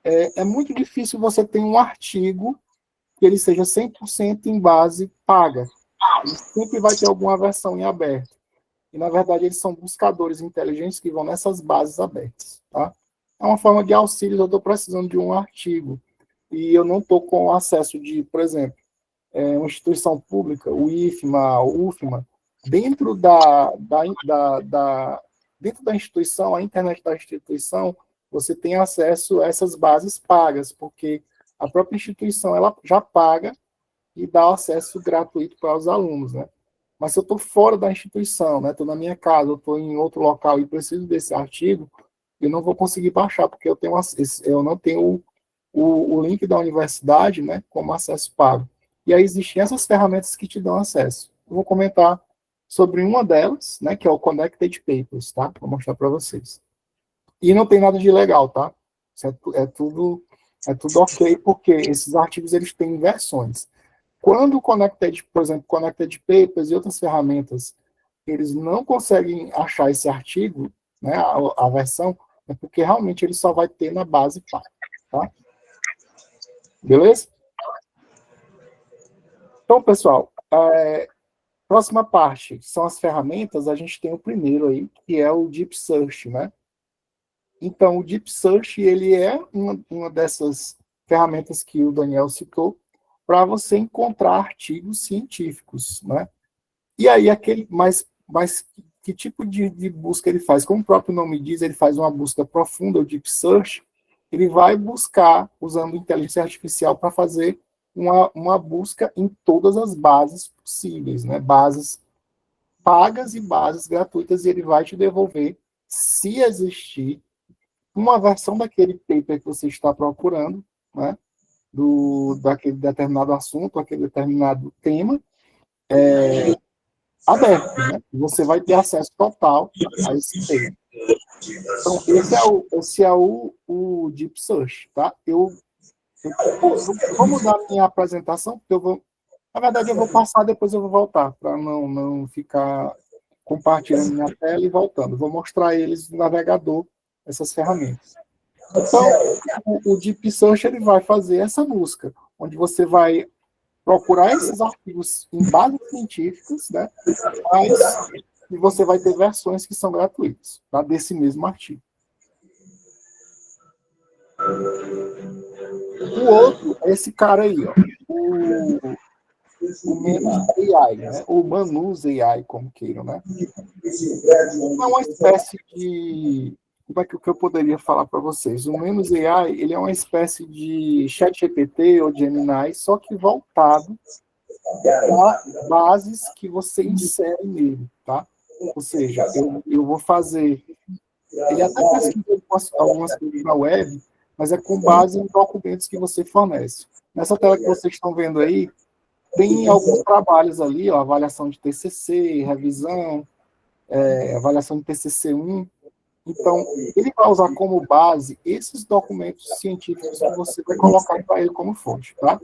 S1: É muito difícil você ter um artigo que ele seja 100% em base paga. Ele sempre vai ter alguma versão em aberto. E, na verdade, eles são buscadores inteligentes que vão nessas bases abertas, tá? É uma forma de auxílio, eu estou precisando de um artigo e eu não estou com acesso de, por exemplo, uma instituição pública, o IFMA, o UFMA, dentro dentro da instituição, a internet da instituição, você tem acesso a essas bases pagas, porque a própria instituição ela já paga e dá acesso gratuito para os alunos, né? Mas se eu estou fora da instituição, né? Estou na minha casa, eu estou em outro local e preciso desse artigo, eu não vou conseguir baixar, porque eu não tenho o link da universidade, né, como acesso pago. E aí existem essas ferramentas que te dão acesso. Eu vou comentar sobre uma delas, né, que é o Connected Papers, tá? Vou mostrar para vocês. E não tem nada de ilegal, tá? Isso é tudo ok, porque esses artigos eles têm versões. Quando o Connected, por exemplo, Connected Papers e outras ferramentas, eles não conseguem achar esse artigo, né, a versão, é porque realmente ele só vai ter na base paga, tá? Beleza? Então, pessoal, próxima parte são as ferramentas. A gente tem o primeiro aí, que é o Deep Search, né? Então, o Deep Search, ele é uma dessas ferramentas que o Daniel citou, para você encontrar artigos científicos, né? E aí, mas que tipo de busca ele faz? Como o próprio nome diz, ele faz uma busca profunda, o Deep Search, ele vai buscar, usando inteligência artificial, para fazer uma busca em todas as bases possíveis, né? Bases pagas e bases gratuitas, e ele vai te devolver, se existir, uma versão daquele paper que você está procurando, né? Daquele determinado assunto, aquele determinado tema, aberto, né? Você vai ter acesso total a esse tema. Então, esse é o Deep Search, tá? Eu vou mudar minha apresentação, porque na verdade, eu vou passar, depois eu vou voltar, para não ficar compartilhando minha tela e voltando. Vou mostrar eles no navegador, essas ferramentas. Então, o Deep Search ele vai fazer essa busca, onde você vai procurar esses artigos em bases científicas, né? Mas e você vai ter versões que são gratuitas, tá? Desse mesmo artigo. O outro é esse cara aí, ó, o Manus AI, né? O Manus AI, como queiram, né? É uma espécie de... Como é que eu poderia falar para vocês? O Manus AI, ele é uma espécie de ChatGPT ou Gemini, só que voltado para bases que você insere nele, tá? Ou seja, eu vou fazer... Ele até pesquisa algumas coisas na web, mas é com base em documentos que você fornece. Nessa tela que vocês estão vendo aí, tem alguns trabalhos ali, ó, avaliação de TCC, revisão, avaliação de TCC1. Então, ele vai usar como base esses documentos científicos que você vai colocar para ele como fonte, tá?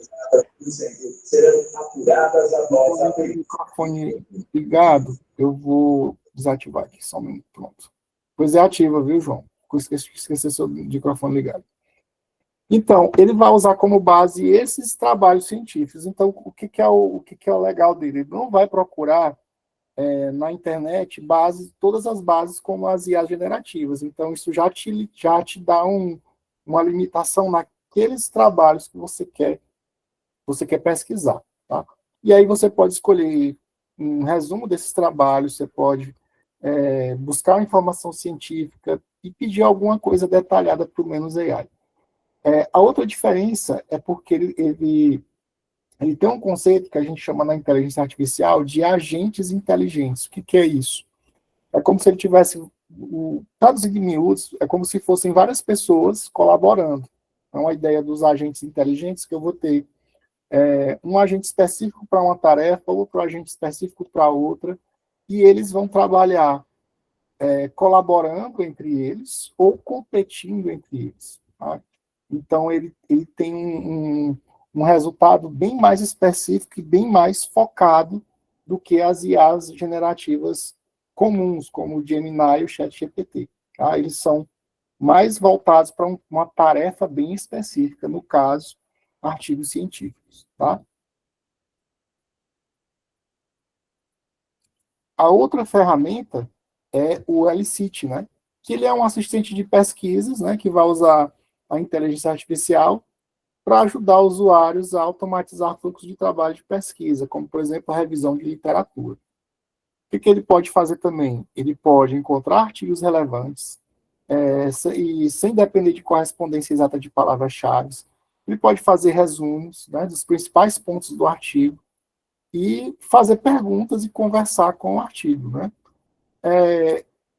S1: Quando o microfone ligado, eu vou desativar aqui, só um minuto, pronto. Pois é ativa, viu, João? Esqueci seu microfone ligado. Então, ele vai usar como base esses trabalhos científicos. Então, o que é o legal dele? Ele não vai procurar na internet todas as bases como as IA generativas. Então, isso já te dá uma limitação naqueles trabalhos que você quer pesquisar. Tá? E aí você pode escolher um resumo desses trabalhos, você pode buscar uma informação científica e pedir alguma coisa detalhada para o Manus AI. A outra diferença é porque ele tem um conceito que a gente chama na inteligência artificial de agentes inteligentes. O que é isso? É como se ele tivesse, traduzido em miúdos, é como se fossem várias pessoas colaborando. Então, a ideia dos agentes inteligentes que eu vou ter um agente específico para uma tarefa, outro agente específico para outra, e eles vão trabalhar colaborando entre eles ou competindo entre eles. Tá? Então, ele tem um resultado bem mais específico e bem mais focado do que as IAs generativas comuns, como o Gemini e o ChatGPT. Tá? Eles são mais voltados para uma tarefa bem específica, no caso, artigos científicos. Tá? A outra ferramenta é o LCIT, né? Que ele é um assistente de pesquisas, né? Que vai usar a inteligência artificial para ajudar usuários a automatizar fluxos de trabalho de pesquisa, como, por exemplo, a revisão de literatura. O que ele pode fazer também? Ele pode encontrar artigos relevantes, e sem depender de correspondência exata de palavras-chave. Ele pode fazer resumos, né, dos principais pontos do artigo e fazer perguntas e conversar com o artigo, né?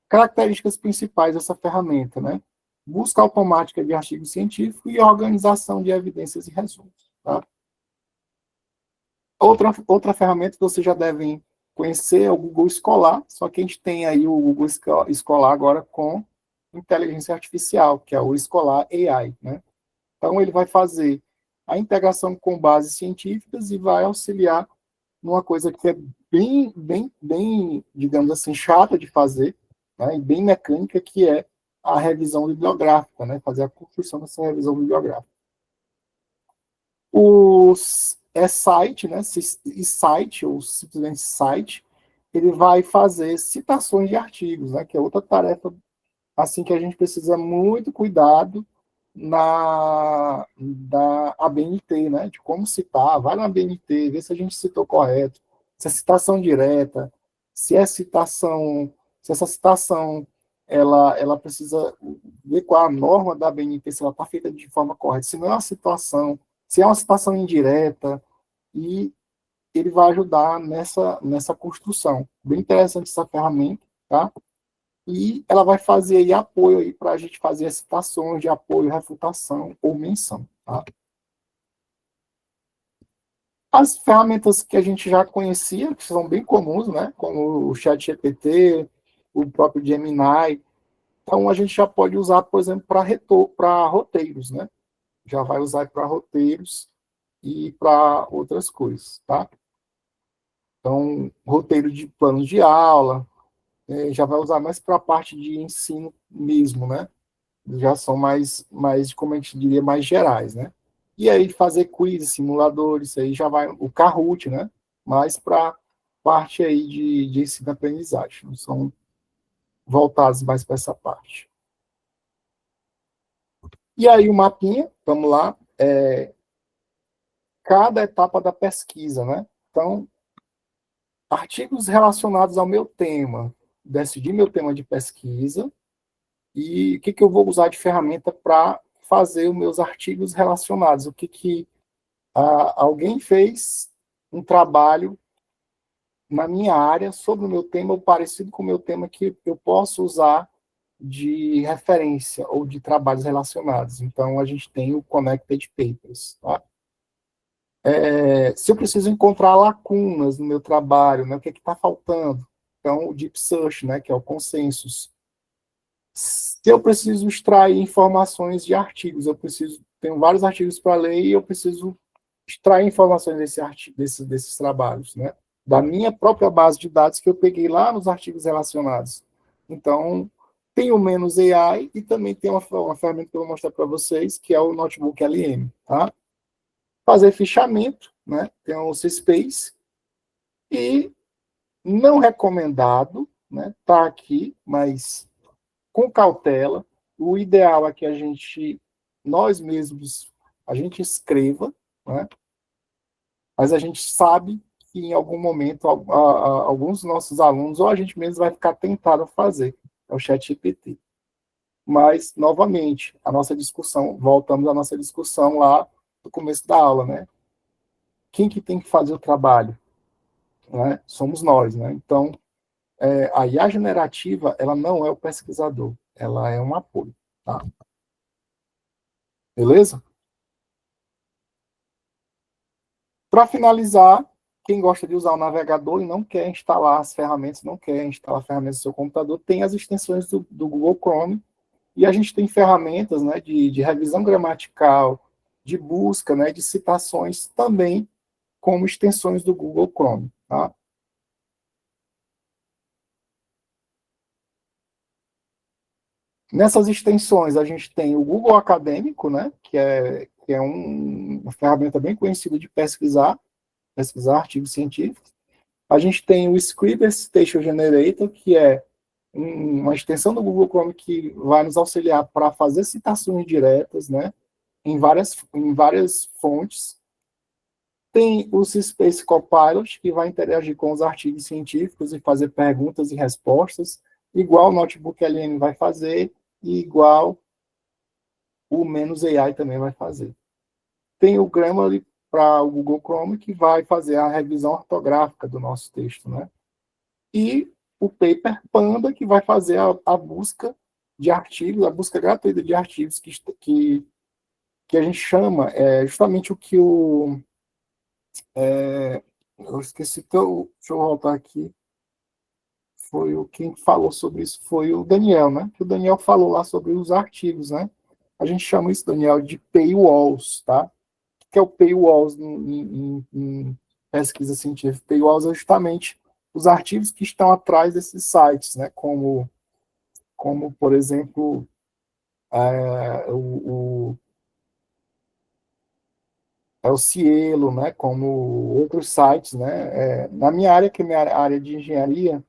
S1: Características principais dessa ferramenta, né? Busca automática de artigo científico e organização de evidências e resumos. Tá? Outra ferramenta que vocês já devem conhecer é o Google Scholar, só que a gente tem aí o Google Scholar agora com inteligência artificial, que é o Scholar AI. Né? Então, ele vai fazer a integração com bases científicas e vai auxiliar numa coisa que é bem, digamos assim, chata de fazer, né? E bem mecânica, que é a revisão bibliográfica, né? Fazer a construção dessa revisão bibliográfica. O site, né? Site, ou simplesmente site, ele vai fazer citações de artigos, né? Que é outra tarefa assim que a gente precisa muito cuidado da ABNT, né? De como citar, vai na ABNT, vê se a gente citou correto, se é citação direta, se é citação, se essa citação ela precisa ver qual a norma da ABNT, se ela está feita de forma correta, se não é uma situação, se é uma citação indireta, e ele vai ajudar nessa construção. Bem interessante essa ferramenta, tá? E ela vai fazer aí apoio aí para a gente fazer as citações de apoio, refutação ou menção, tá? As ferramentas que a gente já conhecia, que são bem comuns, né? Como o ChatGPT, o próprio Gemini. Então, a gente já pode usar, por exemplo, para roteiros, né? Já vai usar para roteiros e para outras coisas, tá? Então, roteiro de planos de aula, já vai usar mais para a parte de ensino mesmo, né? Já são mais, como a gente diria, mais gerais, né? E aí fazer quiz, simuladores, aí já vai o Kahoot, né? Mais para parte aí de ensino e aprendizagem, são voltados mais para essa parte. E aí o mapinha, vamos lá, cada etapa da pesquisa, né? Então, artigos relacionados ao meu tema, decidir meu tema de pesquisa, e o que eu vou usar de ferramenta para fazer os meus artigos relacionados, o que alguém fez um trabalho na minha área sobre o meu tema ou parecido com o meu tema que eu posso usar de referência ou de trabalhos relacionados. Então, a gente tem o Connected Papers. Tá? Se eu preciso encontrar lacunas no meu trabalho, né, o que está faltando? Então, o Deep Search, né, que é o Consensus. Se eu preciso extrair informações de artigos, tenho vários artigos para ler e eu preciso extrair informações desses trabalhos, né? Da minha própria base de dados que eu peguei lá nos artigos relacionados. Então, tem o Menos AI e também tem uma ferramenta que eu vou mostrar para vocês, que é o Notebook LM, tá? Fazer fichamento, né? Tem o CSpace e não recomendado, né? Tá aqui, mas com cautela. O ideal é que nós mesmos, a gente escreva, né? Mas a gente sabe que em algum momento alguns dos nossos alunos ou a gente mesmo vai ficar tentado a fazer, é o ChatGPT. Mas, novamente, voltamos à nossa discussão lá do começo da aula, né? Quem que tem que fazer o trabalho? Né? Somos nós, né? Então, a IA generativa, ela não é o pesquisador, ela é um apoio, tá? Beleza? Para finalizar, quem gosta de usar o navegador e não quer instalar as ferramentas, não quer instalar ferramentas no seu computador, tem as extensões do Google Chrome, e a gente tem ferramentas, né, de revisão gramatical, de busca, né, de citações também como extensões do Google Chrome. Tá? Nessas extensões, a gente tem o Google Acadêmico, né, que é uma ferramenta bem conhecida de pesquisar artigos científicos. A gente tem o Scriber Citation Generator, que é uma extensão do Google Chrome que vai nos auxiliar para fazer citações diretas, né, em várias fontes. Tem o Space Copilot, que vai interagir com os artigos científicos e fazer perguntas e respostas, igual o Notebook LM vai fazer, e igual o Menos AI também vai fazer. Tem o Grammarly para o Google Chrome, que vai fazer a revisão ortográfica do nosso texto, né? E o Paper Panda, que vai fazer a busca de artigos, a busca gratuita de artigos que a gente chama, justamente o que eu esqueci, então, deixa eu voltar aqui, quem falou sobre isso foi o Daniel, né? Que o Daniel falou lá sobre os artigos, né? A gente chama isso, Daniel, de paywalls, tá? O que é o paywalls em pesquisa científica? Paywalls é justamente os artigos que estão atrás desses sites, né? Como por exemplo, o Cielo, né? Como outros sites, né? Na minha área, que é minha área de engenharia,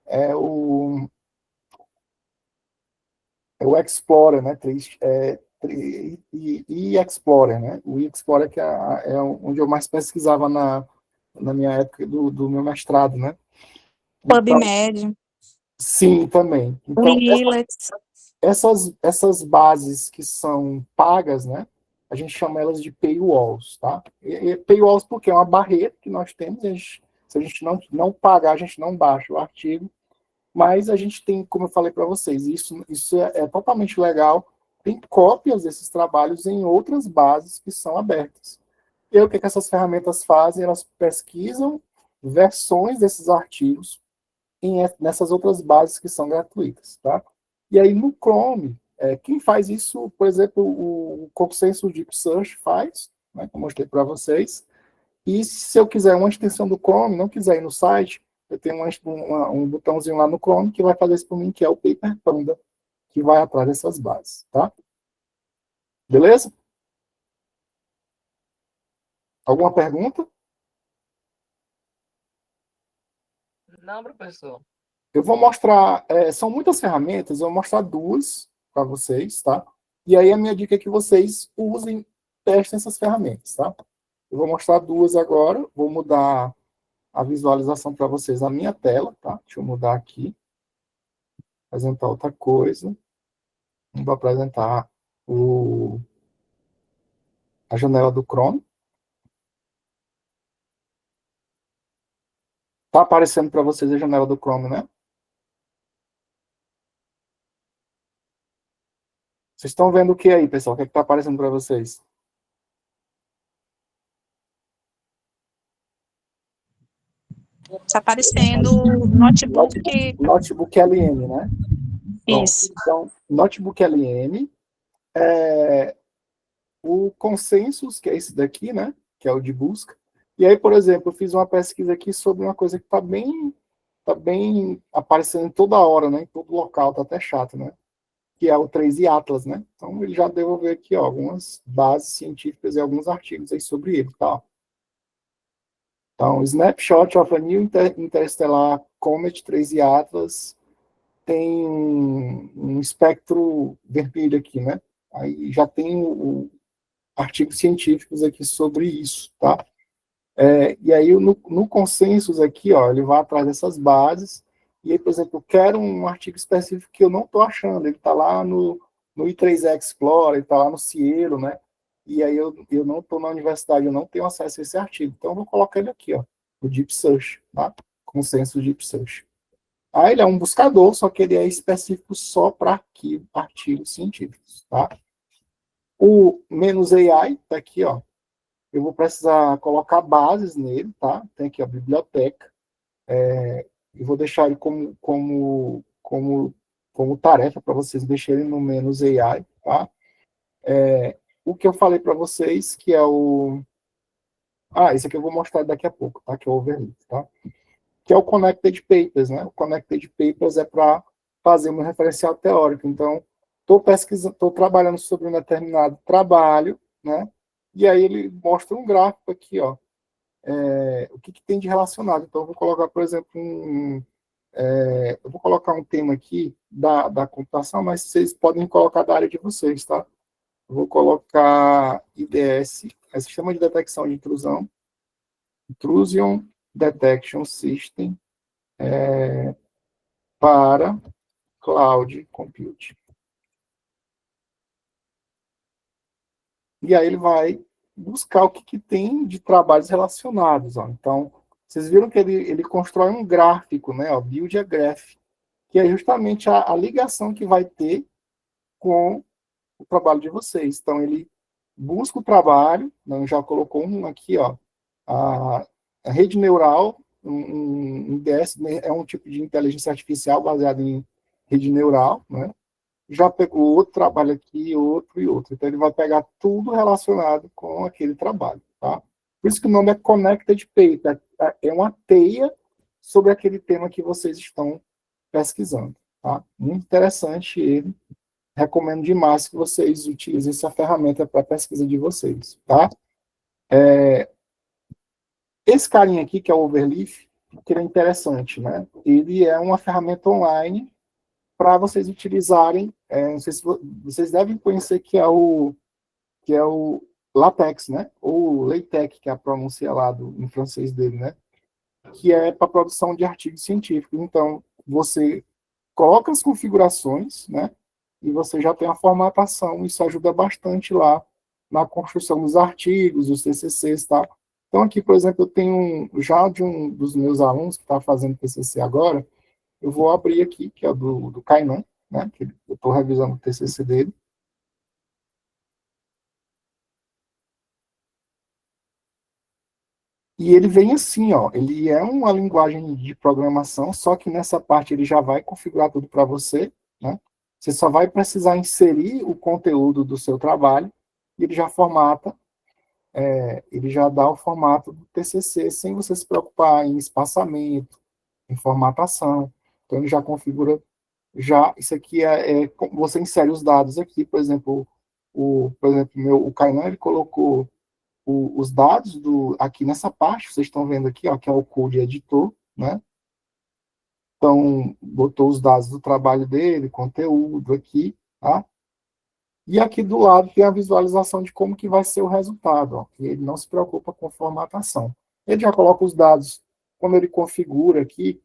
S1: é É o Explorer, né? E Explorer, né? O Explorer que é onde eu mais pesquisava na minha época do meu mestrado, né? Então,
S9: PubMed,
S1: sim, também. Então,
S9: Lilacs.
S1: essas bases que são pagas, né? A gente chama elas de paywalls, tá? E paywalls porque é uma barreira que nós temos, se a gente não pagar, a gente não baixa o artigo, mas a gente tem, como eu falei para vocês, isso é totalmente legal, tem cópias desses trabalhos em outras bases que são abertas. E aí, o que essas ferramentas fazem? Elas pesquisam versões desses artigos nessas outras bases que são gratuitas, tá? E aí no Chrome, quem faz isso, por exemplo, o Consensus Deep Search faz, né, que eu mostrei para vocês, e se eu quiser uma extensão do Chrome, não quiser ir no site, eu tenho um botãozinho lá no Chrome que vai fazer isso para mim, que é o Paper Panda, que vai atrás dessas bases, tá? Beleza? Alguma pergunta?
S2: Não, professor.
S1: Eu vou mostrar, são muitas ferramentas, eu vou mostrar duas para vocês, tá? E aí a minha dica é que vocês usem, testem essas ferramentas, tá? Eu vou mostrar duas agora, vou mudar a visualização para vocês na minha tela, tá? Deixa eu mudar aqui, apresentar outra coisa. Vou apresentar a janela do Chrome. Tá aparecendo para vocês a janela do Chrome, né? Vocês estão vendo o que aí, pessoal? O que está aparecendo para vocês?
S9: Está aparecendo o notebook.
S1: Notebook LM, né? Pronto.
S9: Isso.
S1: Então, Notebook LM, o Consensus, que é esse daqui, né? Que é o de busca. E aí, por exemplo, eu fiz uma pesquisa aqui sobre uma coisa que está bem aparecendo toda hora, né? Em todo local, tá até chato, né? Que é o 3i Atlas, né? Então, ele já devolveu aqui, ó, algumas bases científicas e alguns artigos aí sobre ele, tá? Então, Snapshot of a New Interstellar Comet 3i Atlas tem um espectro vermelho aqui, né? Aí já tem artigos científicos aqui sobre isso, tá? E aí, no Consensus aqui, ó, ele vai atrás dessas bases, e aí, por exemplo, eu quero um artigo específico que eu não estou achando, ele está lá no i3 Explorer, ele está lá no Cielo, né? E aí eu não estou na universidade, eu não tenho acesso a esse artigo, então eu vou colocar ele aqui, ó, no Deep Search, tá? Consensus Deep Search. Aí ele é um buscador, só que ele é específico só para artigos científicos, tá? O -AI tá aqui, ó. Eu vou precisar colocar bases nele, tá? Tem aqui a biblioteca. Eu vou deixar ele como tarefa para vocês mexerem no -AI, tá? O que eu falei para vocês, que é o... esse aqui eu vou mostrar daqui a pouco, tá? Que é o Overleaf, tá? Que é o Connected Papers, né? O Connected Papers é para fazer um referencial teórico. Então, estou trabalhando sobre um determinado trabalho, né? E aí ele mostra um gráfico aqui, ó, o que tem de relacionado. Então, eu vou colocar, por exemplo, eu vou colocar um tema aqui da computação, mas vocês podem colocar da área de vocês, tá? Eu vou colocar IDS, Sistema de Detecção de Intrusão, Intrusion Detection System, para Cloud Computing. E aí ele vai buscar o que tem de trabalhos relacionados. Ó. Então, vocês viram que ele constrói um gráfico, né? Ó, build a graph, que é justamente a ligação que vai ter com o trabalho de vocês. Então, ele busca o trabalho, né, já colocou um aqui, ó, a rede neural, um IDS, é um tipo de inteligência artificial baseado em rede neural, né? Já pegou outro trabalho aqui, outro e outro. Então, ele vai pegar tudo relacionado com aquele trabalho, tá? Por isso que o nome é Connected Paper. É uma teia sobre aquele tema que vocês estão pesquisando, tá? Muito interessante ele. Recomendo demais que vocês utilizem essa ferramenta para a pesquisa de vocês, tá? Esse carinha aqui, que é o Overleaf, que ele é interessante, né? Ele é uma ferramenta online para vocês utilizarem, não sei se vocês devem conhecer que é o LaTeX, né? Ou LaTeX, que é a pronúncia lá em francês dele, né? Que é para produção de artigos científicos. Então, você coloca as configurações, né? E você já tem a formatação. Isso ajuda bastante lá na construção dos artigos, dos TCCs, tá? Então, aqui, por exemplo, eu tenho já de um dos meus alunos que está fazendo TCC agora, eu vou abrir aqui, que é do Kainan, né? Que eu estou revisando o TCC dele. E ele vem assim, ó, ele é uma linguagem de programação, só que nessa parte ele já vai configurar tudo para você, né? Você só vai precisar inserir o conteúdo do seu trabalho e ele já formata, ele já dá o formato do TCC sem você se preocupar em espaçamento, em formatação. Então ele já configura, isso aqui você insere os dados aqui, por exemplo, o Kainan, ele colocou os dados aqui nessa parte, vocês estão vendo aqui, ó, que é o Code Editor, né? Então, botou os dados do trabalho dele, conteúdo aqui, tá? E aqui do lado tem a visualização de como que vai ser o resultado, ó, que ele não se preocupa com formatação. Ele já coloca os dados, quando ele configura aqui,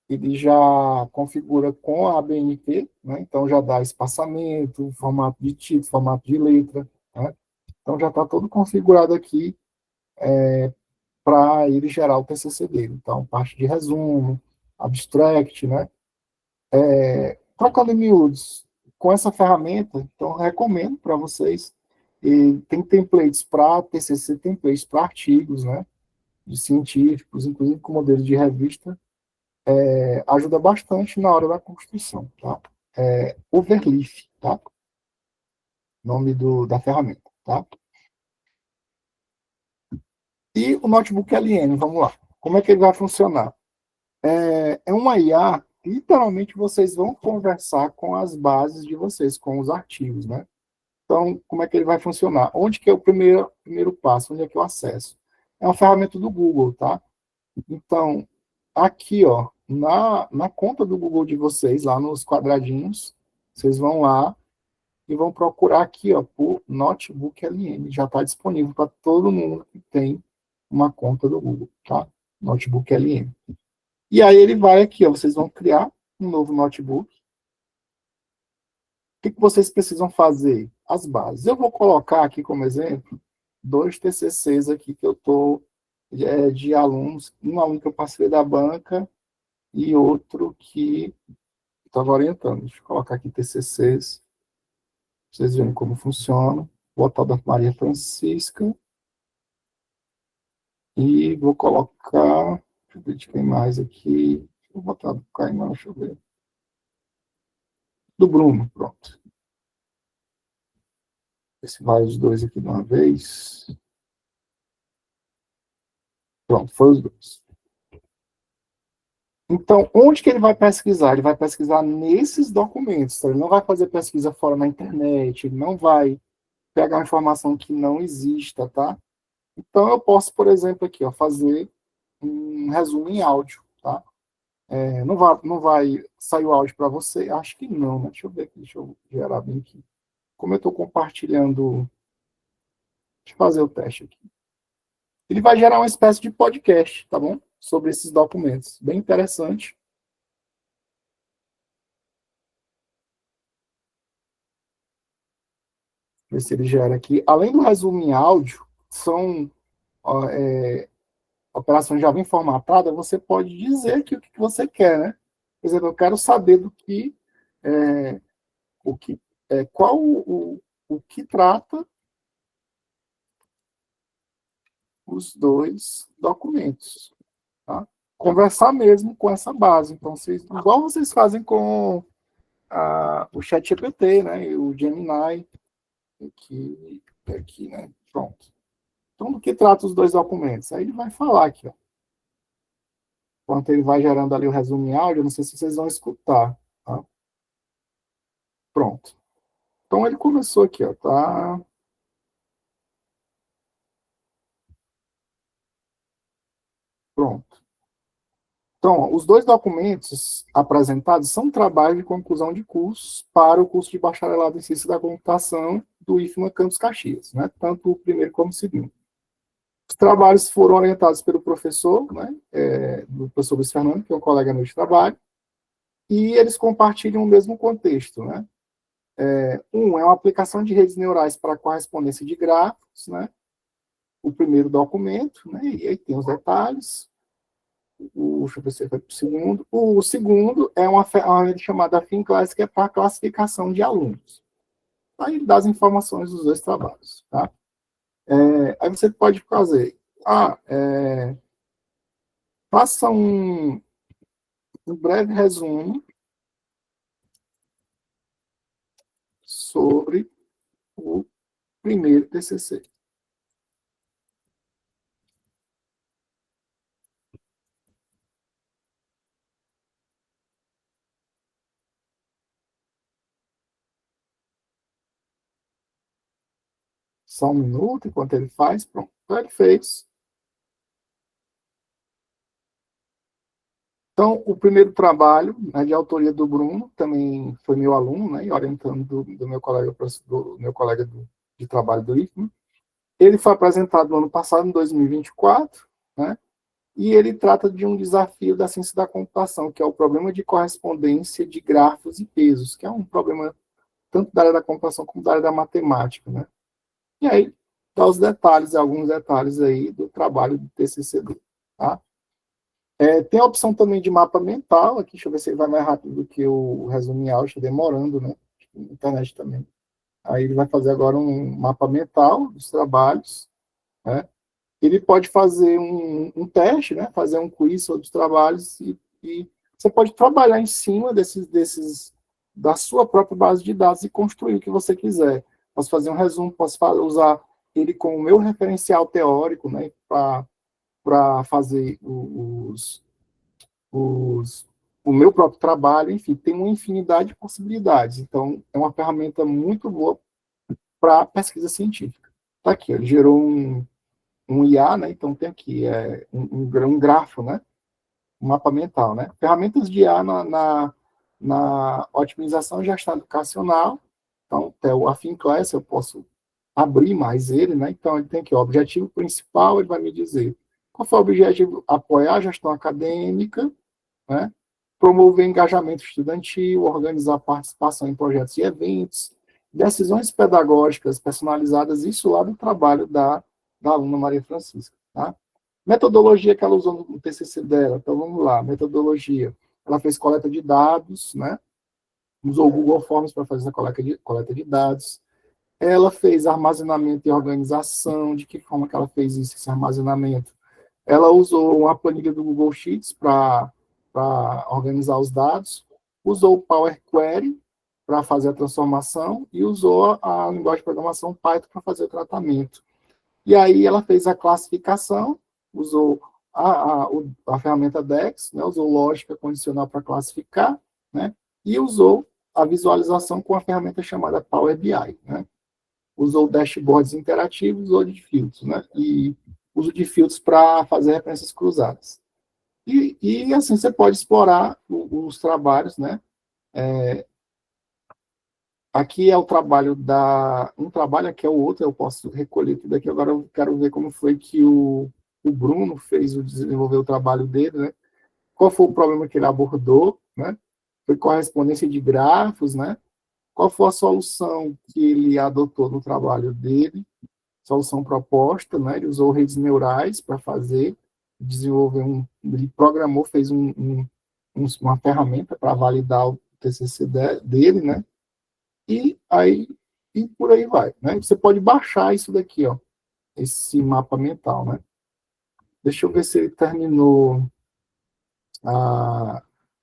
S1: ele já configura com a ABNT, né? Então já dá espaçamento, formato de título, formato de letra, né? Então já está todo configurado aqui para ele gerar o TCC dele. Então, parte de resumo, abstract, né? Trocando em miúdos, com essa ferramenta, então eu recomendo para vocês. E tem templates para TCC, templates para artigos, né? De científicos, inclusive com modelos de revista, ajuda bastante na hora da construção, tá? Overleaf, tá? Nome da ferramenta, tá? E o notebook LM, vamos lá. Como é que ele vai funcionar? É uma IA, literalmente vocês vão conversar com as bases de vocês, com os artigos, né? Então, como é que ele vai funcionar? Onde que é o primeiro passo? Onde é que eu acesso? É uma ferramenta do Google, tá? Então, aqui, ó, na conta do Google de vocês, lá nos quadradinhos, vocês vão lá e vão procurar aqui, ó, por Notebook LM. Já está disponível para todo mundo que tem uma conta do Google, tá? Notebook LM. E aí ele vai aqui, ó, vocês vão criar um novo notebook. O que vocês precisam fazer? As bases. Eu vou colocar aqui como exemplo 2 TCCs aqui que eu estou de alunos, um aluno que eu passei da banca e outro que estava orientando. Deixa eu colocar aqui TCCs, pra vocês verem como funciona. Vou botar da Maria Francisca e vou colocar, deixa eu ver de quem mais aqui, deixa eu botar do Caimão, deixa eu ver. Do Bruno, pronto. Esse vai os dois aqui de uma vez. Pronto, foi os dois. Então, onde que ele vai pesquisar? Ele vai pesquisar nesses documentos. Tá? Ele não vai fazer pesquisa fora na internet, ele não vai pegar uma informação que não exista, tá? Então, eu posso, por exemplo, aqui, ó, fazer um resumo em áudio, tá? Não vai sair o áudio para você? Acho que não, né? Deixa eu ver aqui, deixa eu gerar bem aqui. Como eu estou compartilhando... Deixa eu fazer o teste aqui. Ele vai gerar uma espécie de podcast, tá bom? Sobre esses documentos. Bem interessante. Ver se ele gera aqui. Além do resumo em áudio, são operações já bem formatadas, você pode dizer aqui o que você quer, né? Por exemplo, eu quero saber qual o que trata os dois documentos, tá? Conversar mesmo com essa base. Então, igual vocês fazem com o ChatGPT, né? E o Gemini, aqui, né? Pronto. Então, do que trata os dois documentos? Aí ele vai falar aqui, ó. Enquanto ele vai gerando ali o resumo em áudio, não sei se vocês vão escutar, tá? Pronto. Então, ele começou aqui, ó, tá? Pronto. Então, ó, os 2 documentos apresentados são trabalhos de conclusão de cursos para o curso de bacharelado em ciência da computação do IFMA Campus Caxias, né? Tanto o primeiro como o segundo. Os trabalhos foram orientados pelo professor, né? Do professor Luiz Fernando, que é um colega meu de trabalho, e eles compartilham o mesmo contexto, né? É uma aplicação de redes neurais para correspondência de gráficos, né? O primeiro documento, né? E aí tem os detalhes. Deixa eu ver se foi para o segundo. O segundo é uma ferramenta chamada FinClass, que é para classificação de alunos. Aí ele dá as informações dos 2 trabalhos, tá? Aí você pode fazer, faça um breve resumo sobre o primeiro TCC. Só um minuto, enquanto ele faz. Pronto, ele fez. Então, o primeiro trabalho, né, de autoria do Bruno, também foi meu aluno, né, e orientando do meu colega de trabalho do IFMA. Ele foi apresentado no ano passado, em 2024, né, e ele trata de um desafio da ciência da computação, que é o problema de correspondência de grafos e pesos, que é um problema tanto da área da computação como da área da matemática, né. E aí, dá os detalhes, alguns detalhes aí do trabalho do TCC dele, tá? Tem a opção também de mapa mental, aqui, deixa eu ver se ele vai mais rápido do que o resumo em áudio, está demorando, né? Na internet também. Aí ele vai fazer agora um mapa mental dos trabalhos, né? Ele pode fazer um teste, né? Fazer um quiz sobre os trabalhos e você pode trabalhar em cima da sua própria base de dados e construir o que você quiser. Posso fazer um resumo, posso usar ele como meu referencial teórico, né? Para fazer o meu próprio trabalho, enfim, tem uma infinidade de possibilidades. Então, é uma ferramenta muito boa para pesquisa científica. Tá aqui, ele gerou um IA, né? Então, tem aqui um grafo, né? Um mapa mental, né? Ferramentas de IA na otimização e gestão educacional. Então, até o FinClass, eu posso abrir mais ele, né? Então, ele tem aqui o objetivo principal, ele vai me dizer qual foi o objetivo: apoiar a gestão acadêmica, né? Promover engajamento estudantil, organizar participação em projetos e eventos, decisões pedagógicas personalizadas, isso lá do trabalho da aluna Maria Francisca. Tá? Metodologia que ela usou no TCC dela, então vamos lá, metodologia. Ela fez coleta de dados, né? Usou o Google Forms para fazer essa coleta de dados. Ela fez armazenamento e organização. De que forma que ela fez isso, esse armazenamento? Ela usou uma planilha do Google Sheets para organizar os dados, usou o Power Query para fazer a transformação e usou a linguagem de programação Python para fazer o tratamento. E aí ela fez a classificação, usou a ferramenta DEX, né, usou lógica condicional para classificar, né, e usou a visualização com a ferramenta chamada Power BI, né. Usou dashboards interativos, usou de filtros, né, e uso de filtros para fazer referências cruzadas. E assim, você pode explorar os trabalhos, né? Aqui é o trabalho um trabalho, aqui é o outro, eu posso recolher tudo aqui. Agora eu quero ver como foi que o Bruno desenvolveu o trabalho dele, né? Qual foi o problema que ele abordou, né? Foi correspondência de grafos, né? Qual foi a solução que ele adotou no trabalho dele? Solução proposta, né? Ele usou redes neurais para fazer, desenvolveu ele programou, fez uma ferramenta para validar o TCC dele, né? E por aí vai, né? Você pode baixar isso daqui, ó, esse mapa mental, né? Deixa eu ver se ele terminou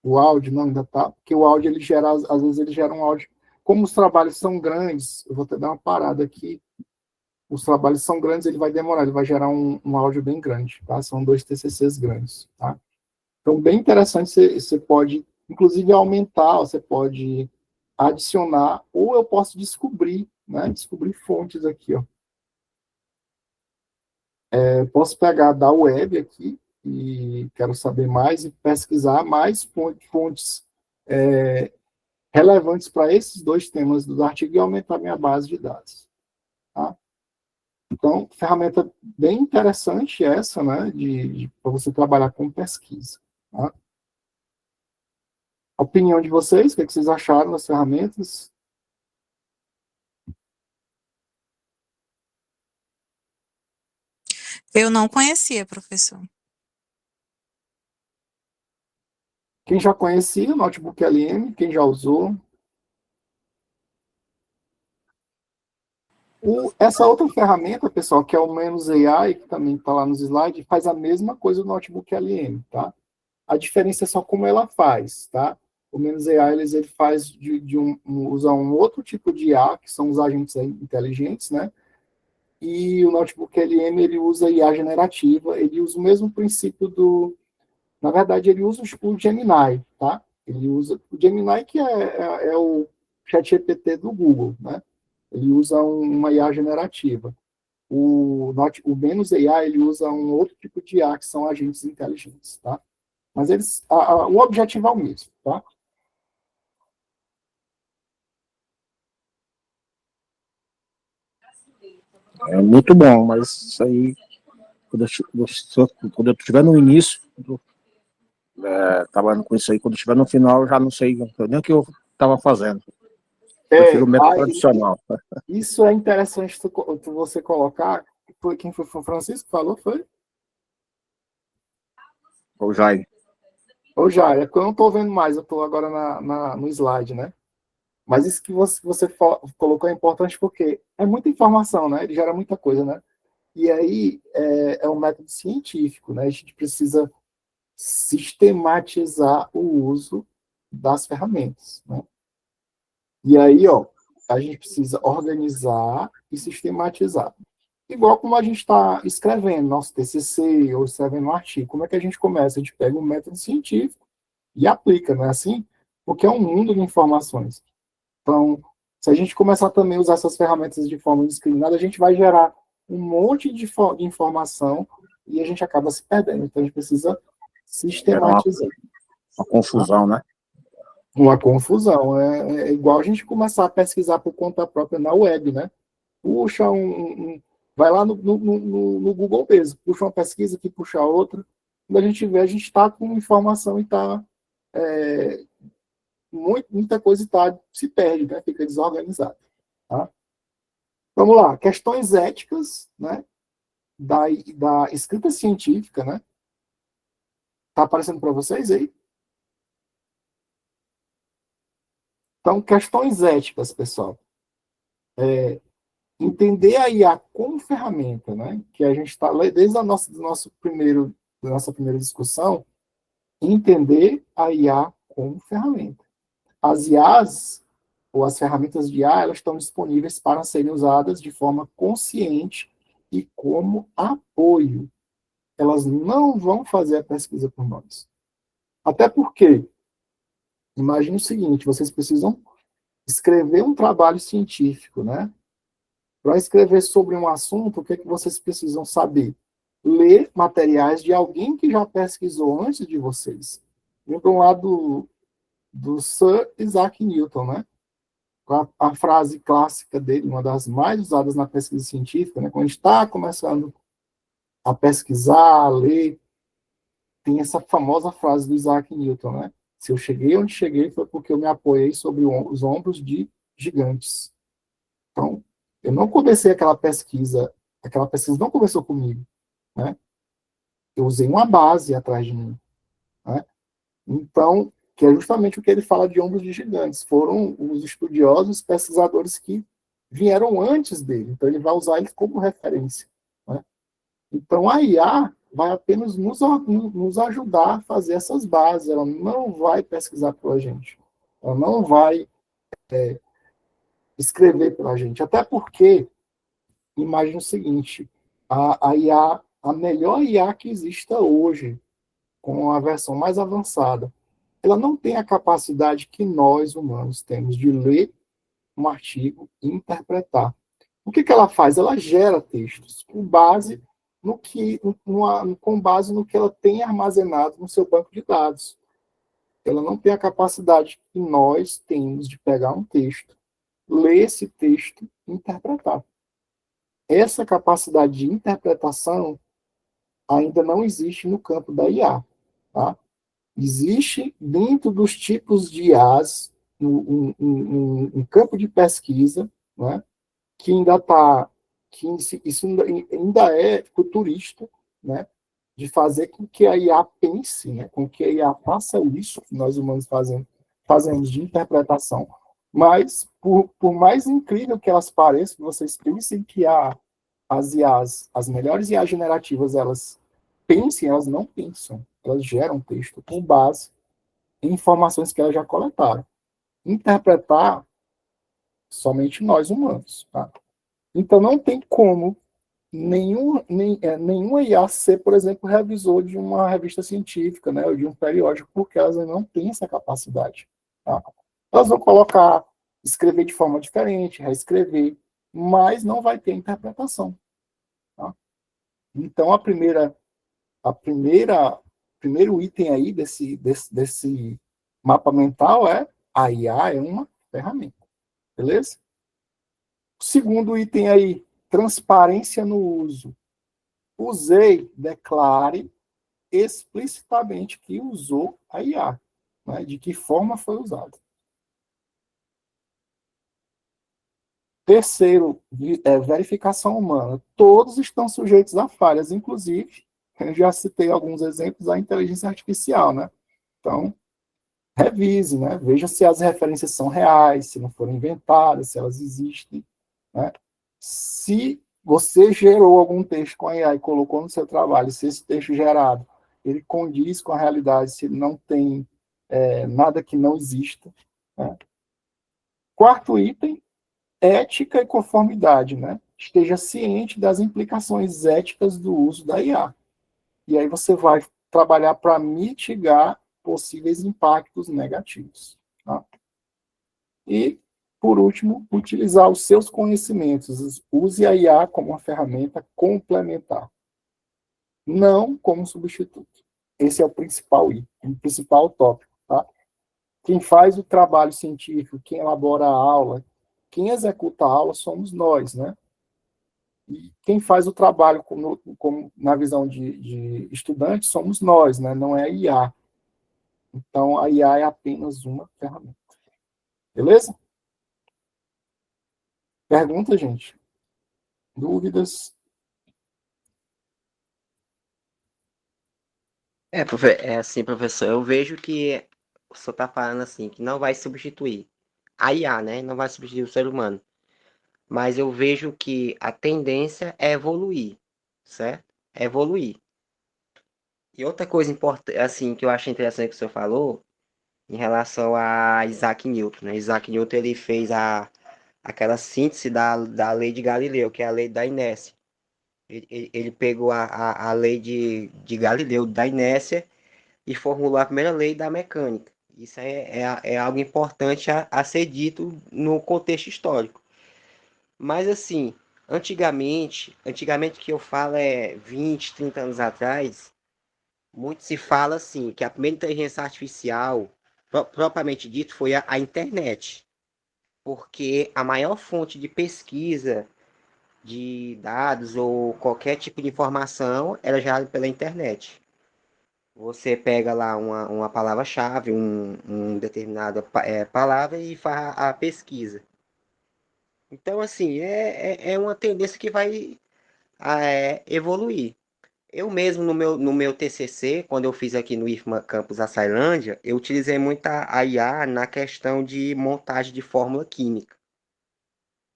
S1: o áudio, não, ainda tá, porque o áudio, ele gera, às vezes ele gera um áudio, como os trabalhos são grandes, eu vou até dar uma parada aqui, os trabalhos são grandes, ele vai demorar, ele vai gerar um áudio bem grande, tá? São 2 TCCs grandes, tá? Então, bem interessante, você pode, inclusive, aumentar, você pode adicionar, ou eu posso descobrir, né? Descobrir fontes aqui, ó. Posso pegar da web aqui, e quero saber mais e pesquisar mais fontes relevantes para esses dois temas do artigo e aumentar minha base de dados. Tá? Então, ferramenta bem interessante essa, né, para você trabalhar com pesquisa. Tá? A opinião de vocês, o que vocês acharam das ferramentas?
S9: Eu não conhecia, professor.
S1: Quem já conhecia o Notebook LM, quem já usou? Essa outra ferramenta, pessoal, que é o Menos AI, que também está lá nos slides, faz a mesma coisa do Notebook LM, tá? A diferença é só como ela faz, tá? O Menos AI, ele faz usa um outro tipo de IA, que são os agentes inteligentes, né? E o Notebook LM, ele usa IA generativa, ele usa o mesmo princípio na verdade, ele usa o Gemini, tá? Ele usa o Gemini, que é o ChatGPT do Google, né? Ele usa uma IA generativa. O Menos AI, ele usa um outro tipo de IA, que são agentes inteligentes, tá? Mas o objetivo é o mesmo, tá?
S8: É muito bom, mas isso aí, quando eu estiver no início, trabalhando com isso aí, quando eu estiver no final, eu já não sei nem o que eu estava fazendo. Prefiro o método tradicional.
S1: Isso é interessante você colocar. Quem foi o Francisco que falou, foi?
S8: O Jair.
S1: Ô, Jair, é que eu não estou vendo mais, eu estou agora no slide, né? Mas isso que você colocou é importante porque é muita informação, né? Ele gera muita coisa, né? E aí é um método científico, né? A gente precisa sistematizar o uso das ferramentas, né? E aí, ó, a gente precisa organizar e sistematizar. Igual como a gente está escrevendo nosso TCC ou escrevendo um artigo. Como é que a gente começa? A gente pega um método científico e aplica, não é assim? Porque é um mundo de informações. Então, se a gente começar também a usar essas ferramentas de forma indiscriminada, a gente vai gerar um monte de informação e a gente acaba se perdendo. Então, a gente precisa sistematizar.
S8: Uma confusão, né?
S1: Uma confusão. É igual a gente começar a pesquisar por conta própria na web, né? Puxa vai lá no Google mesmo, puxa uma pesquisa aqui, puxa outra. Quando a gente vê, a gente está com informação e está... muita coisa se perde, né? Fica desorganizado. Tá? Vamos lá. Questões éticas, né? Da escrita científica, né? Está aparecendo para vocês aí? Então, questões éticas, pessoal. Entender a IA como ferramenta, né? Que a gente está, desde da nossa primeira discussão, entender a IA como ferramenta. As IAs, ou as ferramentas de IA, elas estão disponíveis para serem usadas de forma consciente e como apoio. Elas não vão fazer a pesquisa por nós. Até porque, imagine o seguinte, vocês precisam escrever um trabalho científico, né? Para escrever sobre um assunto, o que é que vocês precisam saber? Ler materiais de alguém que já pesquisou antes de vocês. Lembram lá do Sir Isaac Newton, né? A frase clássica dele, uma das mais usadas na pesquisa científica, né? Quando a gente está começando a pesquisar, a ler, tem essa famosa frase do Isaac Newton, né? Se eu cheguei onde cheguei foi porque eu me apoiei sobre os ombros de gigantes. Então, eu não comecei aquela pesquisa não começou comigo, né? Eu usei uma base atrás de mim, né? Então, que é justamente o que ele fala de ombros de gigantes. Foram os estudiosos, pesquisadores que vieram antes dele. Então, ele vai usar eles como referência, né? Então, a IA vai apenas nos ajudar a fazer essas bases. Ela não vai pesquisar pela gente. Ela não vai escrever pela gente. Até porque, imagine o seguinte, a IA, a melhor IA que exista hoje, com a versão mais avançada, ela não tem a capacidade que nós, humanos, temos de ler um artigo e interpretar. O que ela faz? Ela gera textos com base com base no que ela tem armazenado no seu banco de dados. Ela não tem a capacidade que nós temos de pegar um texto, ler esse texto e interpretar. Essa capacidade de interpretação ainda não existe no campo da IA. Tá? Existe dentro dos tipos de IAs um campo de pesquisa, né, que ainda está, que isso ainda é futurista, né, de fazer com que a IA pense, né, com que a IA faça isso que nós humanos fazemos de interpretação. Mas, por mais incrível que elas pareçam, vocês pensem que as IAs, as melhores IAs generativas, elas pensem, elas não pensam. Elas geram texto com base em informações que elas já coletaram. Interpretar, somente nós humanos. Tá? Então, não tem como nenhuma IA ser, por exemplo, revisor de uma revista científica, né, ou de um periódico, porque elas não têm essa capacidade. Tá? Elas vão colocar, escrever de forma diferente, reescrever, mas não vai ter interpretação. Tá? Então, primeiro item aí desse mapa mental é a IA é uma ferramenta. Beleza? O segundo item aí, transparência no uso. Usei, declare explicitamente que usou a IA, né, de que forma foi usado. Terceiro, verificação humana. Todos estão sujeitos a falhas, inclusive, eu já citei alguns exemplos da inteligência artificial, né? Então, revise, né? Veja se as referências são reais, se não foram inventadas, se elas existem, né? Se você gerou algum texto com a IA e colocou no seu trabalho, se esse texto gerado, ele condiz com a realidade, se ele não tem nada que não exista. Né? Quarto item, ética e conformidade, né? Esteja ciente das implicações éticas do uso da IA. E aí você vai trabalhar para mitigar possíveis impactos negativos. Tá? E, por último, utilizar os seus conhecimentos. Use a IA como uma ferramenta complementar, não como substituto. Esse é o principal item, o principal tópico. Tá? Quem faz o trabalho científico, quem elabora a aula, quem executa a aula somos nós, né? E quem faz o trabalho na visão de estudante somos nós, né? Não é a IA. Então, a IA é apenas uma ferramenta. Beleza? Pergunta, gente? Dúvidas?
S6: É assim, professor, eu vejo que o senhor está falando assim, que não vai substituir a IA, né? Não vai substituir o ser humano. Mas eu vejo que a tendência é evoluir, certo? É evoluir. E outra coisa importante, assim, que eu achei interessante que o senhor falou, em relação a Isaac Newton, né? Isaac Newton, ele fez aquela síntese da lei de Galileu, que é a lei da inércia. Ele pegou a lei de Galileu, da inércia, e formulou a primeira lei da mecânica. Isso é algo importante a ser dito no contexto histórico. Mas assim, antigamente que eu falo é 20, 30 anos atrás, muito se fala assim, que a primeira inteligência artificial, propriamente dito, foi a internet. Porque a maior fonte de pesquisa de dados ou qualquer tipo de informação era gerada pela internet. Você pega lá uma palavra-chave, determinada palavra e faz a pesquisa. Então, assim, é uma tendência que vai evoluir. Eu mesmo, no meu TCC, quando eu fiz aqui no IFMA Campus Açailândia, eu utilizei muito a IA na questão de montagem de fórmula química.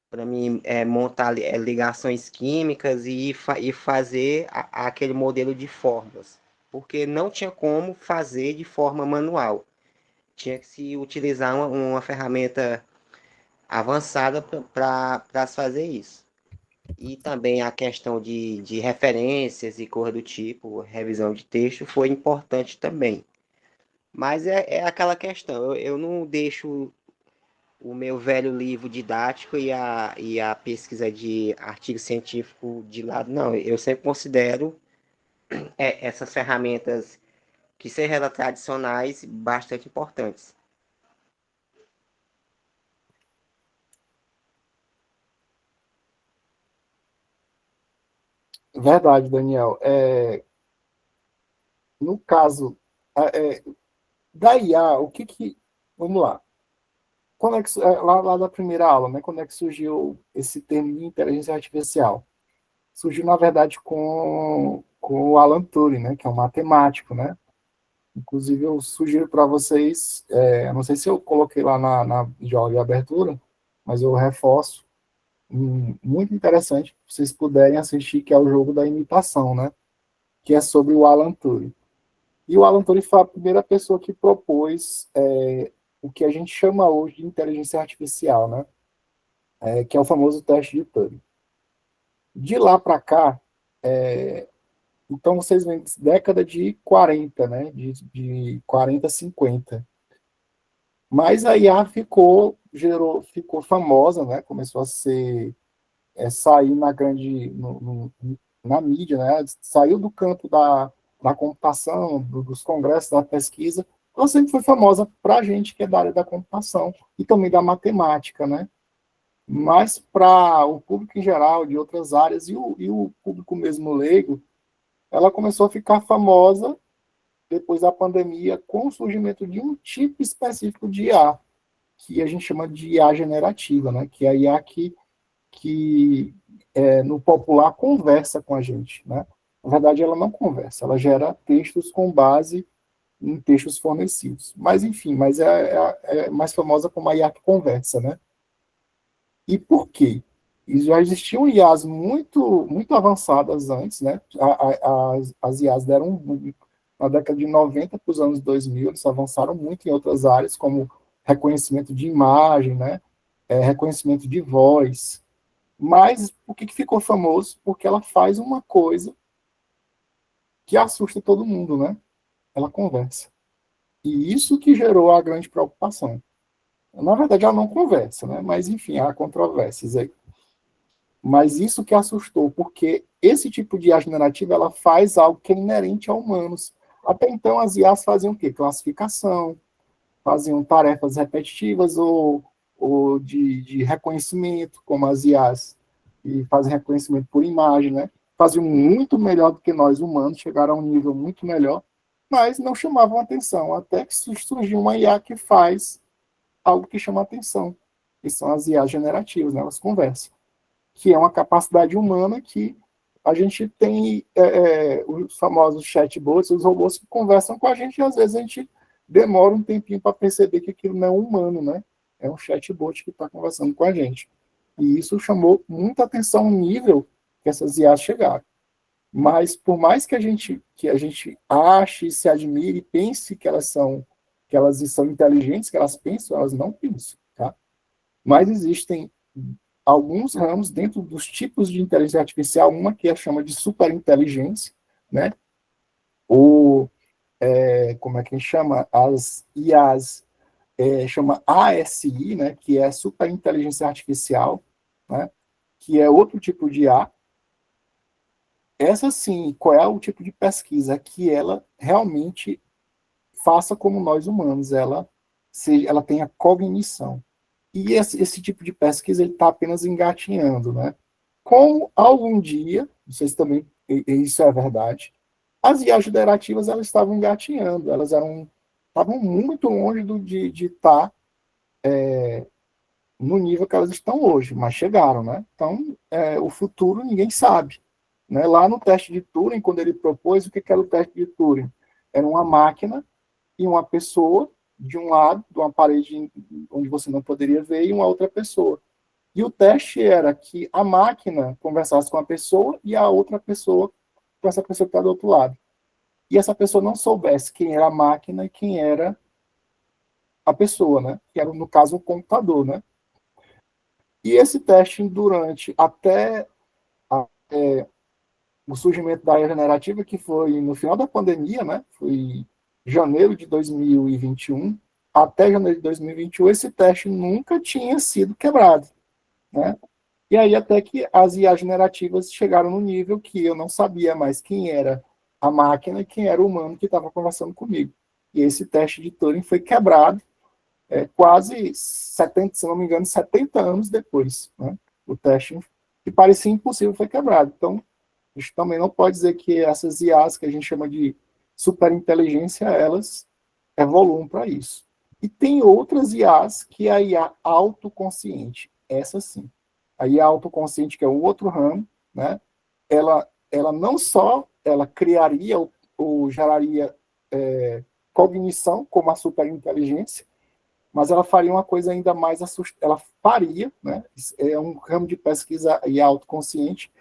S6: Para mim, montar ligações químicas e fazer aquele modelo de fórmulas. Porque não tinha como fazer de forma manual. Tinha que se utilizar uma ferramenta avançada para fazer isso. E também a questão de referências e coisa do tipo, revisão de texto, foi importante também. Mas é aquela questão, eu não deixo o meu velho livro didático e a pesquisa de artigo científico de lado, não. Eu sempre considero essas ferramentas que sejam elas tradicionais bastante importantes.
S1: Verdade, Daniel. No caso da IA, o que que... Vamos lá. Quando é que, lá da primeira aula, né? Quando é que surgiu esse termo de inteligência artificial? Surgiu, na verdade, com o Alan Turing, né? Que é um matemático, né? Inclusive, eu sugiro para vocês, não sei se eu coloquei lá na aula de abertura, mas eu reforço, muito interessante, se vocês puderem assistir, que é o jogo da imitação, né? Que é sobre o Alan Turing. E o Alan Turing foi a primeira pessoa que propôs o que a gente chama hoje de inteligência artificial, né? Que é o famoso teste de Turing. De lá para cá, então vocês veem, década de 40, né? De 40 a 50. Mas a IA ficou famosa, né? Começou a sair na grande, na mídia, né? Saiu do campo da computação, dos congressos, da pesquisa. Ela sempre foi famosa para a gente que é da área da computação e também da matemática, né? Mas para o público em geral, de outras áreas, e o público mesmo leigo, ela começou a ficar famosa depois da pandemia com o surgimento de um tipo específico de IA, que a gente chama de IA generativa, né? Que é a IA que no popular conversa com a gente, né? Na verdade, ela não conversa, ela gera textos com base em textos fornecidos. Mas, enfim, é mais famosa como a IA que conversa, né? E por quê? E já existiam IAs muito avançadas antes, né? As IAs deram um boom na década de 90 para os anos 2000, eles avançaram muito em outras áreas, como reconhecimento de imagem, né? Reconhecimento de voz. Mas por que ficou famoso? Porque ela faz uma coisa que assusta todo mundo, né? Ela conversa. E isso que gerou a grande preocupação. Na verdade, ela não conversa, né? Mas, enfim, há controvérsias aí. Mas isso que assustou, porque esse tipo de IA generativa, ela faz algo que é inerente a humanos. Até então, as IAs faziam o quê? Classificação, faziam tarefas repetitivas ou de reconhecimento, como as IAs, e fazem reconhecimento por imagem, né? Faziam muito melhor do que nós humanos, chegaram a um nível muito melhor, mas não chamavam atenção, até que surgiu uma IA que faz algo que chama atenção, que são as IAs generativas, né? Elas conversam, que é uma capacidade humana que a gente tem os famosos chatbots, os robôs que conversam com a gente, e às vezes a gente demora um tempinho para perceber que aquilo não é humano, né? É um chatbot que está conversando com a gente. E isso chamou muita atenção no nível que essas IAs chegaram. Mas por mais que a gente ache, se admire, pense que elas são inteligentes, que elas pensam, elas não pensam, tá? Mas existem alguns ramos dentro dos tipos de inteligência artificial, uma que chama de superinteligência, né? Ou, como é que chama? As IAs, chama ASI, né? Que é superinteligência artificial, né? Que é outro tipo de IA. Essa sim, qual é o tipo de pesquisa? Que ela realmente faça como nós humanos, ela tenha cognição. E esse tipo de pesquisa ele está apenas engatinhando, né? Como algum dia, vocês também, isso é verdade, as IAs generativas elas estavam engatinhando, elas estavam muito longe de estar no nível que elas estão hoje, mas chegaram, né? Então, o futuro ninguém sabe. Né? Lá no teste de Turing, quando ele propôs, o que era o teste de Turing? Era uma máquina e uma pessoa de um lado, de uma parede onde você não poderia ver, e uma outra pessoa. E o teste era que a máquina conversasse com a pessoa e a outra pessoa com essa pessoa que está do outro lado. E essa pessoa não soubesse quem era a máquina e quem era a pessoa, né? Que era, no caso, o computador, né? E esse teste, durante até o surgimento da era generativa, que foi no final da pandemia, né? Foi janeiro de 2021, até janeiro de 2021, esse teste nunca tinha sido quebrado, né? E aí até que as IA generativas chegaram no nível que eu não sabia mais quem era a máquina e quem era o humano que estava conversando comigo. E esse teste de Turing foi quebrado quase 70, se não me engano, 70 anos depois, né? O teste que parecia impossível foi quebrado. Então, a gente também não pode dizer que essas IAs que a gente chama de superinteligência, elas evoluem para isso. E tem outras IAs que é a IA autoconsciente. Essa sim. A IA autoconsciente, que é o outro ramo, né? Ela não só ela criaria ou geraria cognição, como a superinteligência, mas ela faria uma coisa ainda mais assustadora. Ela faria, né? É um ramo de pesquisa e autoconsciente.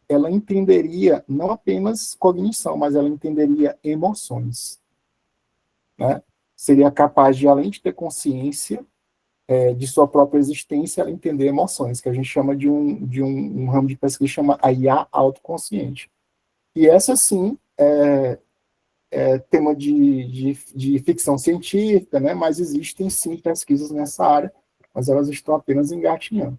S1: Ela entenderia não apenas cognição, mas ela entenderia emoções, né? Seria capaz de, além de ter consciência de sua própria existência, ela entender emoções, que a gente chama de um ramo de pesquisa que chama a IA autoconsciente. E essa sim tema de ficção científica, né? Mas existem sim pesquisas nessa área, mas elas estão apenas engatinhando.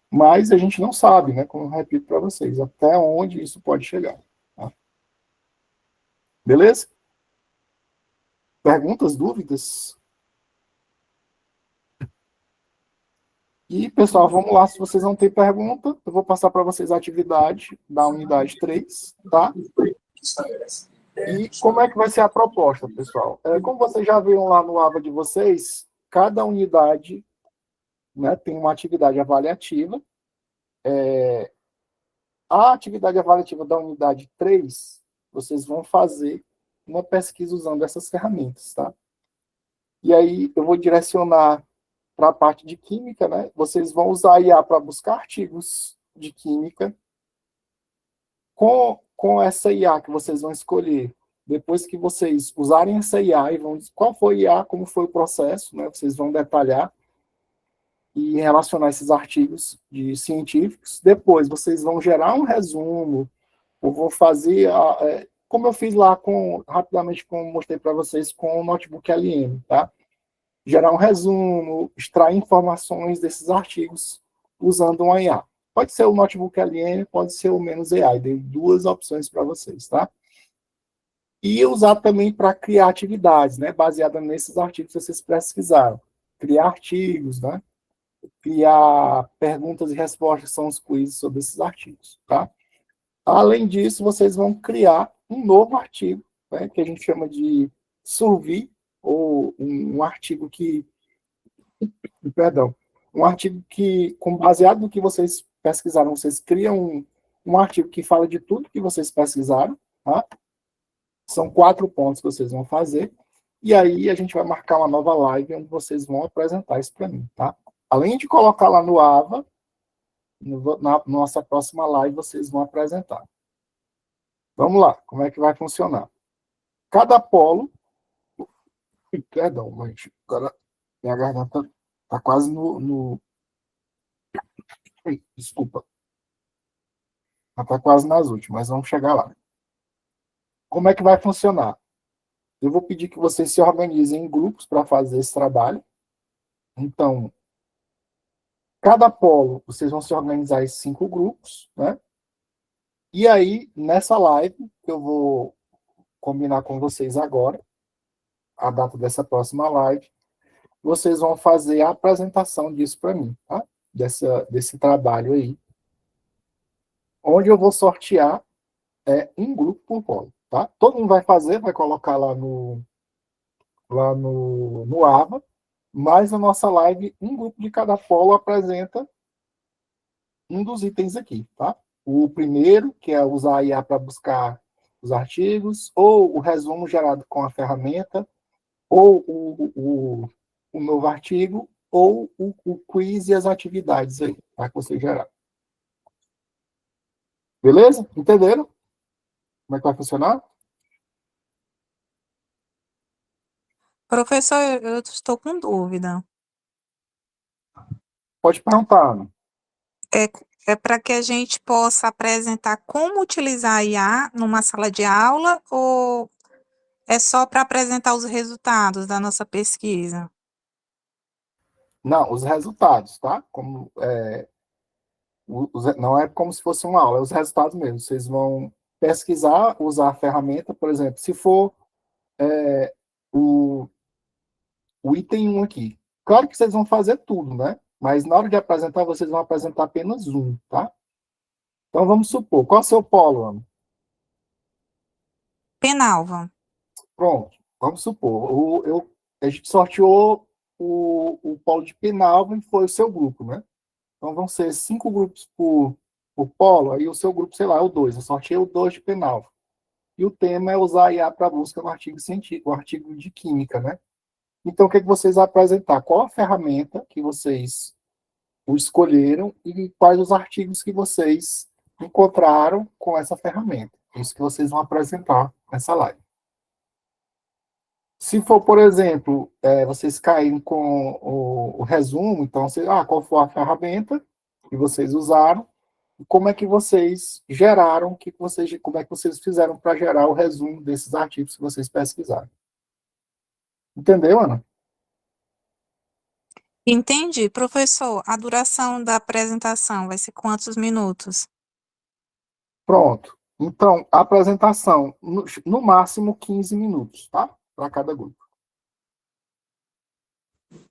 S1: Mas a gente não sabe, né? Como eu repito para vocês, até onde isso pode chegar. Tá? Beleza? Perguntas, dúvidas? E, pessoal, vamos lá. Se vocês não têm pergunta, eu vou passar para vocês a atividade da unidade 3, tá? E como é que vai ser a proposta, pessoal? Como vocês já viram lá no AVA de vocês, cada unidade, né, tem uma atividade avaliativa. A atividade avaliativa da unidade 3, vocês vão fazer uma pesquisa usando essas ferramentas, tá? E aí eu vou direcionar para a parte de química, né? Vocês vão usar a IA para buscar artigos de química. Com essa IA que vocês vão escolher, depois que vocês usarem essa IA e vão dizer qual foi a IA, como foi o processo, né? Vocês vão detalhar e relacionar esses artigos científicos. Depois, vocês vão gerar um resumo, ou vão fazer, como eu fiz lá, rapidamente, como mostrei para vocês, com o Notebook LM, tá? Gerar um resumo, extrair informações desses artigos usando uma IA. Pode ser o Notebook LM, pode ser o menos AI. Dei duas opções para vocês, tá? E usar também para criar atividades, né? Baseada nesses artigos que vocês pesquisaram. Criar artigos, né? Criar perguntas e respostas, que são os quizzes sobre esses artigos, tá? Além disso, vocês vão criar um novo artigo, né? Que a gente chama de survey, ou um artigo que... Perdão. Um artigo que, baseado no que vocês pesquisaram, vocês criam um artigo que fala de tudo que vocês pesquisaram, tá? São 4 pontos que vocês vão fazer, e aí a gente vai marcar uma nova live onde vocês vão apresentar isso para mim, tá? Além de colocar lá no AVA, na nossa próxima live vocês vão apresentar. Vamos lá, como é que vai funcionar? Cada polo... Perdão, gente, agora minha garganta está quase Desculpa. Está quase nas últimas, vamos chegar lá. Como é que vai funcionar? Eu vou pedir que vocês se organizem em grupos para fazer esse trabalho. Então, cada polo, vocês vão se organizar em 5 grupos, né? E aí, nessa live, eu vou combinar com vocês agora, a data dessa próxima live, vocês vão fazer a apresentação disso para mim, tá? Desse trabalho aí. Onde eu vou sortear um grupo por polo, tá? Todo mundo vai fazer, vai colocar lá no AVA, mas na nossa live, um grupo de cada polo apresenta um dos itens aqui, tá? O primeiro, que é usar a IA para buscar os artigos, ou o resumo gerado com a ferramenta, ou o novo artigo, ou o quiz e as atividades aí, tá? Que você gerar. Beleza? Entenderam? Como é que vai funcionar?
S9: Professor, eu estou com dúvida.
S1: Pode perguntar, Ana.
S9: É para que a gente possa apresentar como utilizar a IA numa sala de aula ou é só para apresentar os resultados da nossa pesquisa?
S1: Não, os resultados, tá? Não é como se fosse uma aula, é os resultados mesmo. Vocês vão pesquisar, usar a ferramenta, por exemplo, se for o item 1 aqui. Claro que vocês vão fazer tudo, né? Mas na hora de apresentar, vocês vão apresentar apenas um, tá? Então, vamos supor, qual é o seu polo, Ana?
S9: Penalva.
S1: Pronto, vamos supor, a gente sorteou o polo de Penalva e foi o seu grupo, né? Então, vão ser 5 grupos por polo, aí o seu grupo, sei lá, é o 2. Eu sorteei o 2 de Penalva. E o tema é usar a IA para busca no artigo científico, o artigo de química, né? Então, o que vocês vão apresentar? Qual a ferramenta que vocês escolheram e quais os artigos que vocês encontraram com essa ferramenta? Isso que vocês vão apresentar nessa live. Se for, por exemplo, vocês caírem com o resumo, então, qual foi a ferramenta que vocês usaram e como é que vocês geraram, como é que vocês fizeram para gerar o resumo desses artigos que vocês pesquisaram. Entendeu, Ana?
S9: Entendi. Professor, a duração da apresentação vai ser quantos minutos?
S1: Pronto. Então, a apresentação, no máximo 15 minutos, tá? Para cada grupo.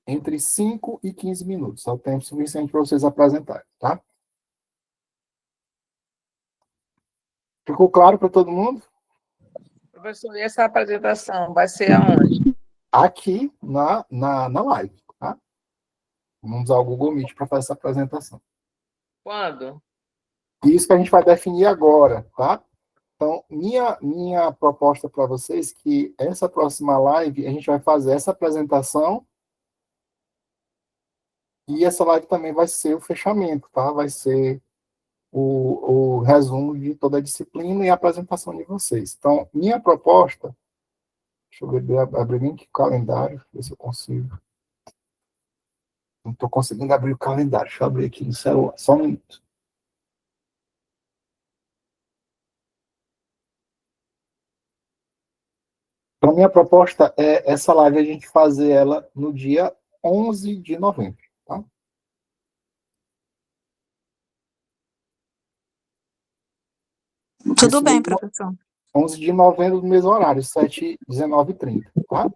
S1: Entre 5 e 15 minutos. É o tempo suficiente para vocês apresentarem, tá? Ficou claro para todo mundo?
S2: Professor, e essa apresentação vai ser aonde?
S1: Aqui na live, tá? Vamos usar o Google Meet para fazer essa apresentação.
S2: Quando?
S1: Isso que a gente vai definir agora, tá? Então, minha proposta para vocês é que essa próxima live a gente vai fazer essa apresentação e essa live também vai ser o fechamento, tá? Vai ser o resumo de toda a disciplina e a apresentação de vocês. Então, minha proposta, deixa eu abrir bem aqui o calendário, ver se eu consigo. Não estou conseguindo abrir o calendário, deixa eu abrir aqui no celular, só um minuto. Então, minha proposta é essa live a gente fazer ela no dia 11 de novembro, tá?
S9: Tudo bem, professor.
S1: 11 de novembro, no mesmo horário, 7h19h30, tá?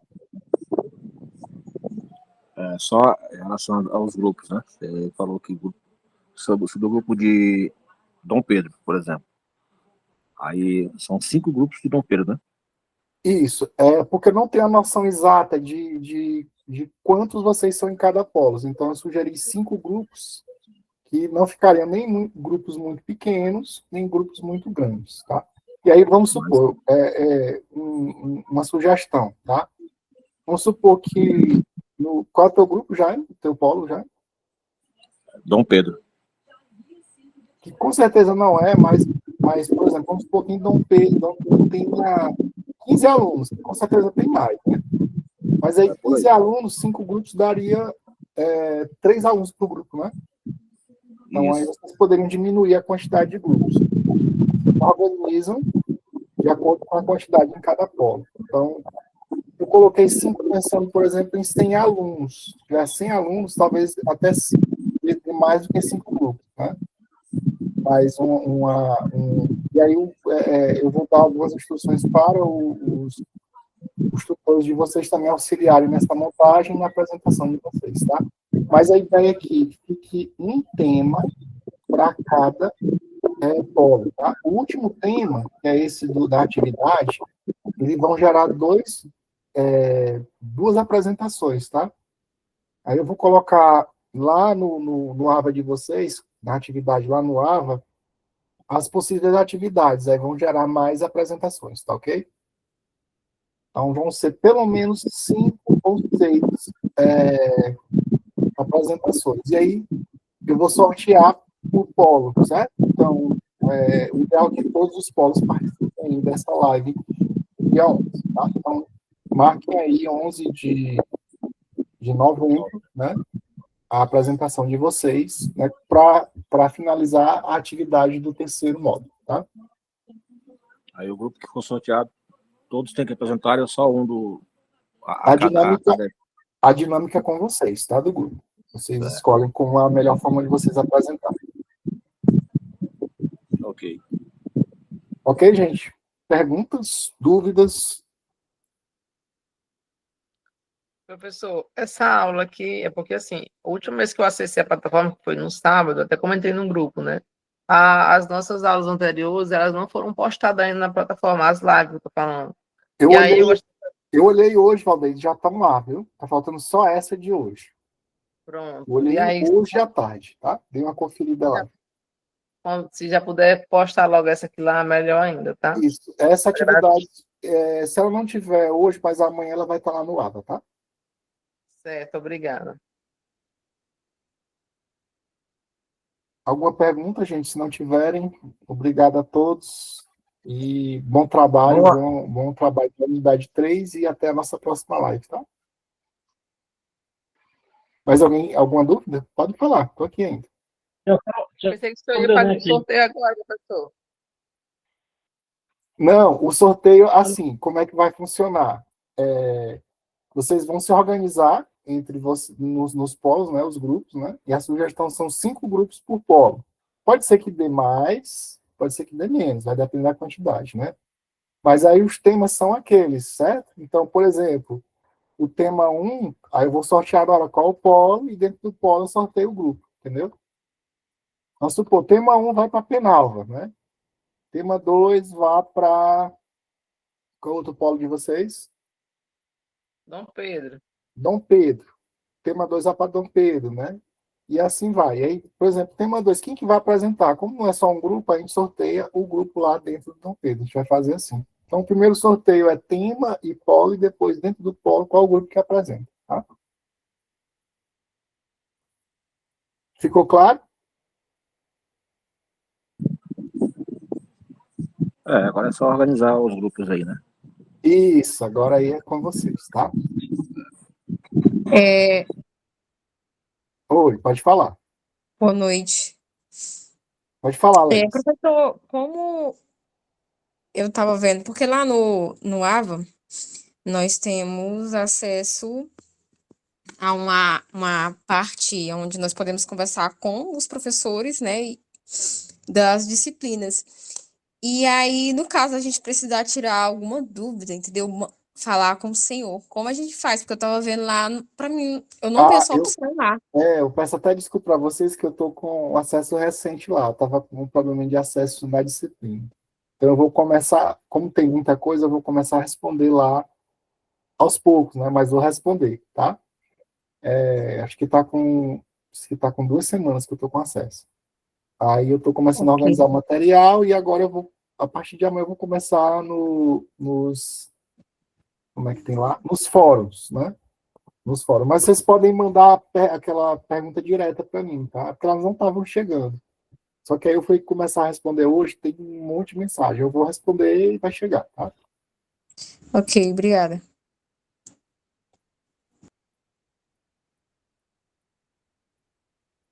S8: Só em relação aos grupos, né? Você falou que sobre o grupo de Dom Pedro, por exemplo. Aí são 5 grupos de Dom Pedro, né?
S1: Isso, porque eu não tenho a noção exata de quantos vocês são em cada polo. Então, eu sugeri 5 grupos que não ficariam nem grupos muito pequenos, nem grupos muito grandes, tá? E aí, vamos supor, uma sugestão, tá? Vamos supor que, qual é o teu grupo já, o teu polo já?
S8: Dom Pedro.
S1: Que com certeza não é, mas por exemplo, vamos supor que em Dom Pedro tem 15 alunos, com certeza tem mais, né? Mas aí 15 alunos, 5 grupos daria 3 alunos por grupo, né? Então aí vocês poderiam diminuir a quantidade de grupos. Organizam de acordo com a quantidade em cada polo. Então, eu coloquei 5 pensando, por exemplo, em 100 alunos. Se tiver 100 alunos, talvez até mais do que 5 grupos, né? Mas e aí eu vou dar algumas instruções para os tutores de vocês também auxiliarem nessa montagem e na apresentação de vocês, tá? Mas a ideia é que fique um tema para cada polo, tá? O último tema, que é esse da atividade, eles vão gerar duas apresentações, tá? Aí eu vou colocar lá no AVA de vocês, na atividade lá no AVA, as possíveis atividades, aí vão gerar mais apresentações, tá ok? Então, vão ser pelo menos 5 ou 6 apresentações. E aí, eu vou sortear por polo, certo? Então, o ideal é que todos os polos participem dessa live dia 11, tá? Então, marquem aí 11 de novembro, né? A apresentação de vocês, né, para finalizar a atividade do terceiro módulo, tá?
S8: Aí o grupo que for sorteado, todos têm que apresentar, ou só um do...
S1: A dinâmica é com vocês, tá, do grupo. Vocês escolhem como a melhor forma de vocês apresentarem.
S8: Ok.
S1: Ok, gente? Perguntas? Dúvidas?
S2: Professor, essa aula aqui é porque, assim, a última vez que eu acessei a plataforma, que foi no sábado, até comentei no grupo, né? As nossas aulas anteriores, elas não foram postadas ainda na plataforma, as lives que eu tô falando.
S1: Eu
S2: E
S1: olhei,
S2: aí
S1: eu olhei hoje, Valdeir, já estão lá, viu? Tá faltando só essa de hoje.
S2: pronto.
S1: Eu olhei
S2: E aí,
S1: hoje à tarde, tá? Dei uma conferida lá.
S2: se já puder postar logo essa aqui lá, melhor ainda, tá?
S1: Isso. Essa atividade, se ela não tiver hoje, mas amanhã ela vai estar lá no ABA, tá?
S2: Certo, obrigada.
S1: Alguma pergunta, gente? Se não tiverem, obrigado a todos. E bom trabalho, bom trabalho da unidade 3 e até a nossa próxima live, tá? Mais alguém, alguma dúvida? Pode falar, estou aqui ainda.
S2: Pensei que o senhor ia fazer o sorteio agora, professor.
S1: Não, o sorteio, assim, como é que vai funcionar? Vocês vão se organizar entre vocês, nos polos, né, os grupos, né? E a sugestão são 5 grupos por polo. Pode ser que dê mais, pode ser que dê menos, vai depender da quantidade, né? Mas aí os temas são aqueles, certo? Então, por exemplo, o tema 1, aí eu vou sortear agora qual o polo, e dentro do polo eu sorteio o grupo, entendeu? Vamos supor, tema 1 vai para Penalva, né? Tema 2 vai para... Qual é o outro polo de vocês?
S2: Dom Pedro.
S1: Dom Pedro. Tema 2 vai para Dom Pedro, né? E assim vai. E aí, por exemplo, tema 2, quem que vai apresentar? Como não é só um grupo, a gente sorteia o grupo lá dentro do Dom Pedro. A gente vai fazer assim. Então, o primeiro sorteio é tema e polo, e depois, dentro do polo, qual o grupo que apresenta, tá? Ficou claro?
S8: Agora é só organizar os grupos aí, né?
S1: Isso, agora aí é com vocês, tá? Oi, pode falar.
S10: Boa noite.
S1: Pode falar, Lex.
S10: Professor, como eu estava vendo, porque lá no AVA nós temos acesso a uma parte onde nós podemos conversar com os professores, né, das disciplinas. E aí, no caso, a gente precisar tirar alguma dúvida, entendeu? Falar com o senhor. Como a gente faz? Porque eu estava vendo lá, para mim, eu não vi essa opção lá.
S1: Eu peço até desculpa para vocês que eu estou com acesso recente lá. Eu estava com um problema de acesso na disciplina. Então, eu vou começar, como tem muita coisa, eu vou começar a responder lá aos poucos, né? Mas vou responder, tá? Acho que está com 2 semanas que eu estou com acesso. Aí eu estou começando a organizar o material e agora a partir de amanhã eu vou começar nos... Como é que tem lá? Nos fóruns, né? Nos fóruns. Mas vocês podem mandar aquela pergunta direta para mim, tá? Porque elas não estavam chegando. Só que aí eu fui começar a responder hoje, tem um monte de mensagem. Eu vou responder e vai chegar, tá?
S10: Ok, obrigada.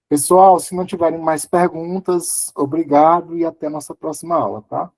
S1: Pessoal, se não tiverem mais perguntas, obrigado e até a nossa próxima aula, tá?